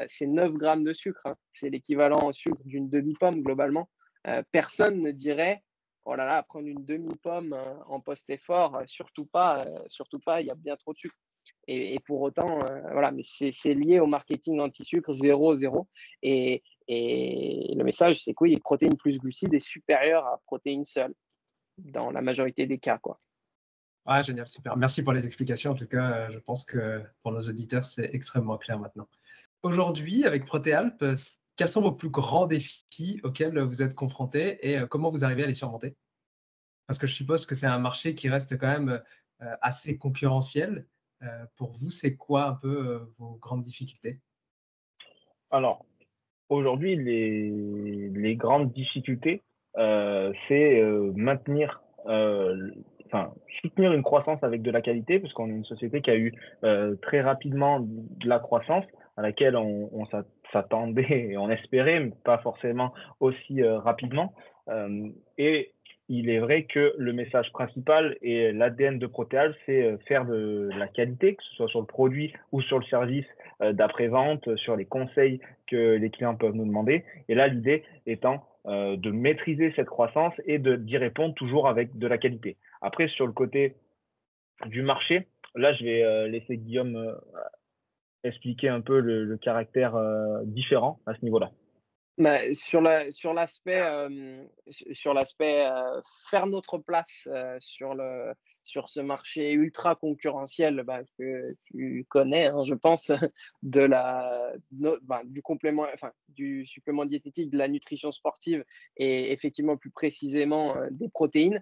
C'est 9 grammes de sucre, c'est l'équivalent en sucre d'une demi-pomme globalement. Personne ne dirait oh là là, prendre une demi-pomme en post-effort, surtout pas, il y a bien trop de sucre. Et pour autant, voilà, mais c'est lié au marketing anti-sucre 0,0. Et le message, c'est que oui, protéines plus glucides est supérieur à protéines seules, dans la majorité des cas, quoi. Ouais, génial, super. Merci pour les explications. En tout cas, je pense que pour nos auditeurs, c'est extrêmement clair maintenant. Aujourd'hui, avec Protéalp, quels sont vos plus grands défis auxquels vous êtes confrontés et comment vous arrivez à les surmonter? Parce que je suppose que c'est un marché qui reste quand même assez concurrentiel. Pour vous, c'est quoi un peu vos grandes difficultés? Alors, aujourd'hui, les grandes difficultés, c'est maintenir, soutenir une croissance avec de la qualité, parce qu'on est une société qui a eu très rapidement de la croissance à laquelle on s'attendait et on espérait, mais pas forcément aussi rapidement. Et il est vrai que le message principal et l'ADN de Proteal, c'est faire de la qualité, que ce soit sur le produit ou sur le service d'après-vente, sur les conseils que les clients peuvent nous demander. Et là, l'idée étant de maîtriser cette croissance et d'y répondre toujours avec de la qualité. Après, sur le côté du marché, là, je vais laisser Guillaume expliquer un peu le caractère différent à ce niveau-là. Bah, sur l'aspect faire notre place sur ce marché ultra concurrentiel, bah, que tu connais, hein, je pense, du complément, enfin, du supplément diététique, de la nutrition sportive et effectivement plus précisément des protéines.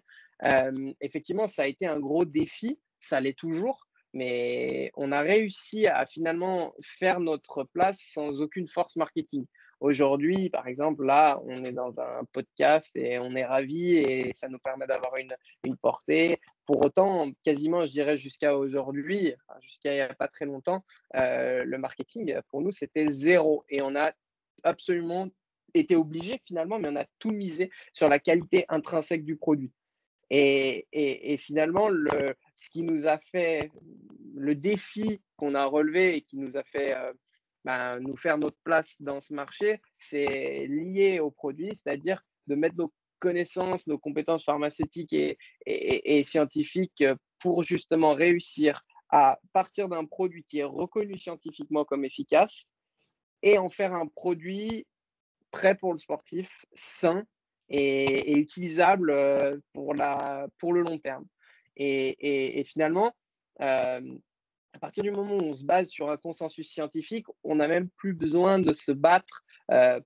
Effectivement, ça a été un gros défi, ça l'est toujours. Mais on a réussi à finalement faire notre place sans aucune force marketing. Aujourd'hui, par exemple, là, on est dans un podcast et on est ravis et ça nous permet d'avoir une portée. Pour autant, quasiment, je dirais jusqu'à aujourd'hui, enfin, jusqu'à il n'y a pas très longtemps, le marketing, pour nous, c'était zéro. Et on a absolument été obligé finalement, mais on a tout misé sur la qualité intrinsèque du produit. Et finalement, ce qui nous a fait, le défi qu'on a relevé et qui nous a fait nous faire notre place dans ce marché, c'est lié au produit, c'est-à-dire de mettre nos connaissances, nos compétences pharmaceutiques et scientifiques pour justement réussir à partir d'un produit qui est reconnu scientifiquement comme efficace et en faire un produit prêt pour le sportif, sain et utilisable pour le long terme. Et finalement, à partir du moment où on se base sur un consensus scientifique, on n'a même plus besoin de se battre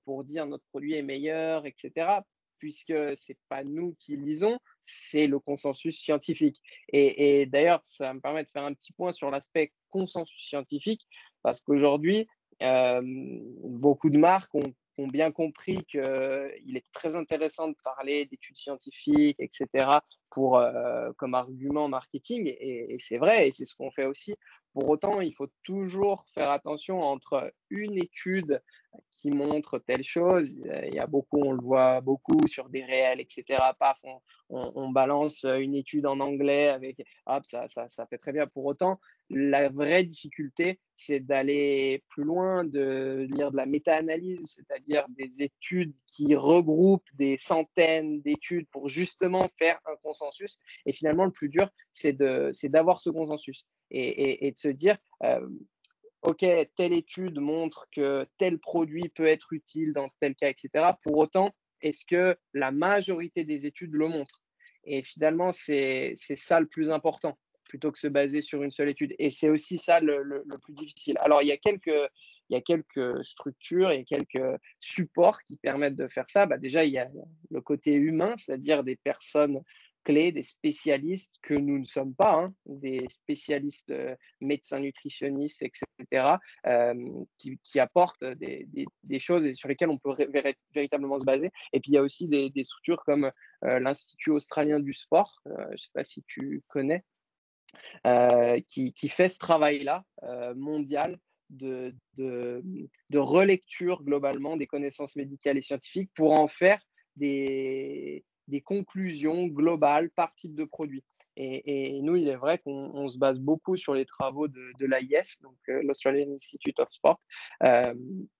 pour dire notre produit est meilleur, etc., puisque ce n'est pas nous qui lisons, c'est le consensus scientifique. Et d'ailleurs, ça me permet de faire un petit point sur l'aspect consensus scientifique, parce qu'aujourd'hui, beaucoup de marques ont bien compris qu'il est très intéressant de parler d'études scientifiques, etc., comme argument marketing. Et c'est vrai, et c'est ce qu'on fait aussi. Pour autant, il faut toujours faire attention entre une étude qui montre telle chose, il y a beaucoup, on le voit beaucoup sur des réels, etc. Paf, on balance une étude en anglais avec, hop, ça fait très bien. Pour autant, la vraie difficulté, c'est d'aller plus loin, de lire de la méta-analyse, c'est-à-dire des études qui regroupent des centaines d'études pour justement faire un consensus. Et finalement, le plus dur, c'est d'avoir ce consensus et de se dire, OK, telle étude montre que tel produit peut être utile dans tel cas, etc. Pour autant, est-ce que la majorité des études le montrent? Et finalement, c'est ça le plus important, plutôt que se baser sur une seule étude. Et c'est aussi ça le plus difficile. Alors, il y a quelques structures et quelques supports qui permettent de faire ça. Bah, déjà, il y a le côté humain, c'est-à-dire des personnes clés, des spécialistes que nous ne sommes pas, hein, des spécialistes médecins nutritionnistes, etc., qui apportent des choses et sur lesquelles on peut véritablement se baser. Et puis, il y a aussi des structures comme l'Institut australien du sport, je ne sais pas si tu connais, qui fait ce travail-là mondial de relecture globalement des connaissances médicales et scientifiques pour en faire des conclusions globales par type de produit. Et nous, il est vrai qu'on se base beaucoup sur les travaux de l'AIS, donc l'Australian Institute of Sport,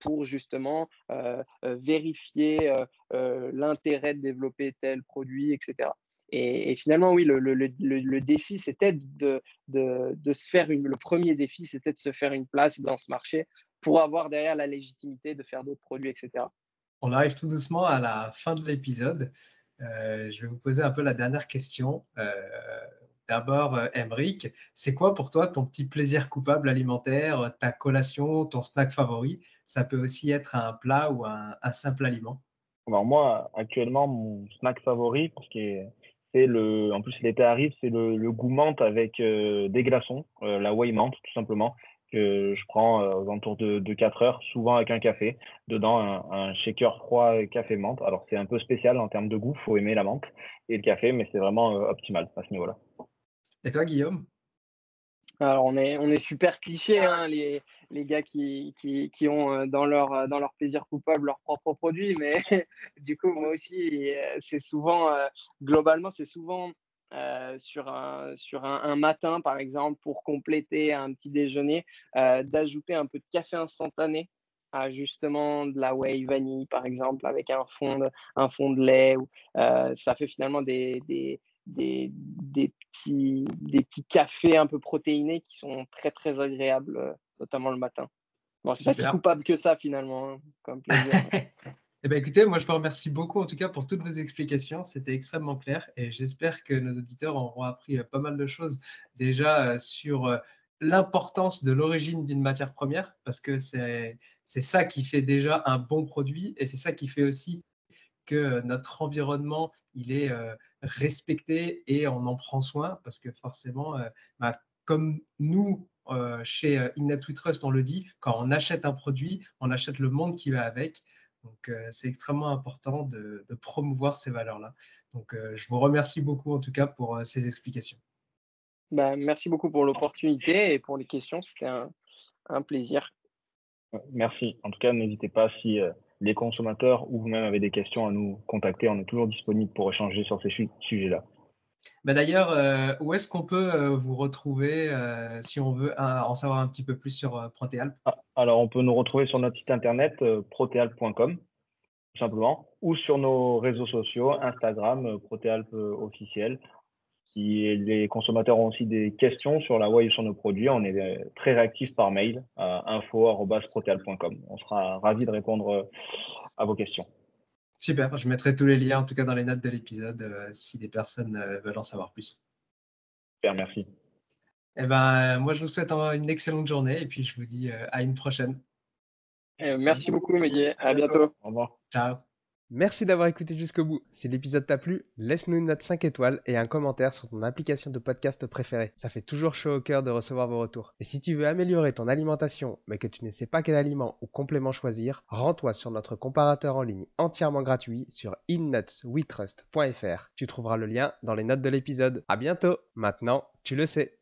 pour justement vérifier l'intérêt de développer tel produit, etc. Et finalement, oui, le défi, c'était de se faire le premier défi, c'était de se faire une place dans ce marché pour avoir derrière la légitimité de faire d'autres produits, etc. On arrive tout doucement à la fin de l'épisode. Je vais vous poser un peu la dernière question. D'abord, Emric, c'est quoi pour toi ton petit plaisir coupable alimentaire, ta collation, ton snack favori? Ça peut aussi être un plat ou un simple aliment. Alors moi, actuellement, mon snack favori, en plus l'été arrive, c'est le goût menthe avec des glaçons, la whey menthe tout simplement, que je prends aux alentours de 4 heures, souvent avec un café. Dedans, un shaker froid café menthe. Alors c'est un peu spécial en termes de goût, faut aimer la menthe et le café, mais c'est vraiment optimal à ce niveau-là. Et toi, Guillaume? Alors, on est super cliché, hein, les gars qui ont dans leur plaisir coupable leurs propres produits. Mais du coup, moi aussi, c'est souvent, globalement, c'est souvent sur un matin, par exemple, pour compléter un petit déjeuner, d'ajouter un peu de café instantané à justement de la whey vanille, par exemple, avec un fond de lait. Ça fait finalement des petits cafés un peu protéinés qui sont très, très agréables, notamment le matin. Bon, c'est pas si Super. coupable que ça finalement, hein, comme plaisir. Eh bien, écoutez, moi, je vous remercie beaucoup en tout cas pour toutes vos explications. C'était extrêmement clair et j'espère que nos auditeurs auront appris pas mal de choses déjà sur l'importance de l'origine d'une matière première parce que c'est ça qui fait déjà un bon produit et c'est ça qui fait aussi que notre environnement, il est respecté et on en prend soin parce que forcément, comme nous, chez Innate We Trust, on le dit, quand on achète un produit, on achète le monde qui va avec. Donc, c'est extrêmement important de promouvoir ces valeurs-là. Donc, je vous remercie beaucoup en tout cas pour ces explications. Bah, merci beaucoup pour l'opportunité et pour les questions, c'était un plaisir. Merci. En tout cas, n'hésitez pas si les consommateurs ou vous-même avez des questions à nous contacter. On est toujours disponible pour échanger sur ces sujets-là. Bah, d'ailleurs, où est-ce qu'on peut vous retrouver si on veut en savoir un petit peu plus sur Protéalp? Alors, on peut nous retrouver sur notre site internet protealp.com, tout simplement, ou sur nos réseaux sociaux, Instagram, Protealp officiel. Si les consommateurs ont aussi des questions sur la whey ou sur nos produits, on est très réactif par mail à info@protealp.com. On sera ravis de répondre à vos questions. Super, je mettrai tous les liens en tout cas dans les notes de l'épisode si des personnes veulent en savoir plus. Super, merci. Eh ben, moi je vous souhaite une excellente journée et puis je vous dis à une prochaine. Merci beaucoup, Mehdi. À bientôt. Au revoir. Ciao. Merci d'avoir écouté jusqu'au bout. Si l'épisode t'a plu, laisse-nous une note 5 étoiles et un commentaire sur ton application de podcast préférée. Ça fait toujours chaud au cœur de recevoir vos retours. Et si tu veux améliorer ton alimentation, mais que tu ne sais pas quel aliment ou complément choisir, rends-toi sur notre comparateur en ligne entièrement gratuit sur innutswetrust.fr. Tu trouveras le lien dans les notes de l'épisode. À bientôt. Maintenant, tu le sais.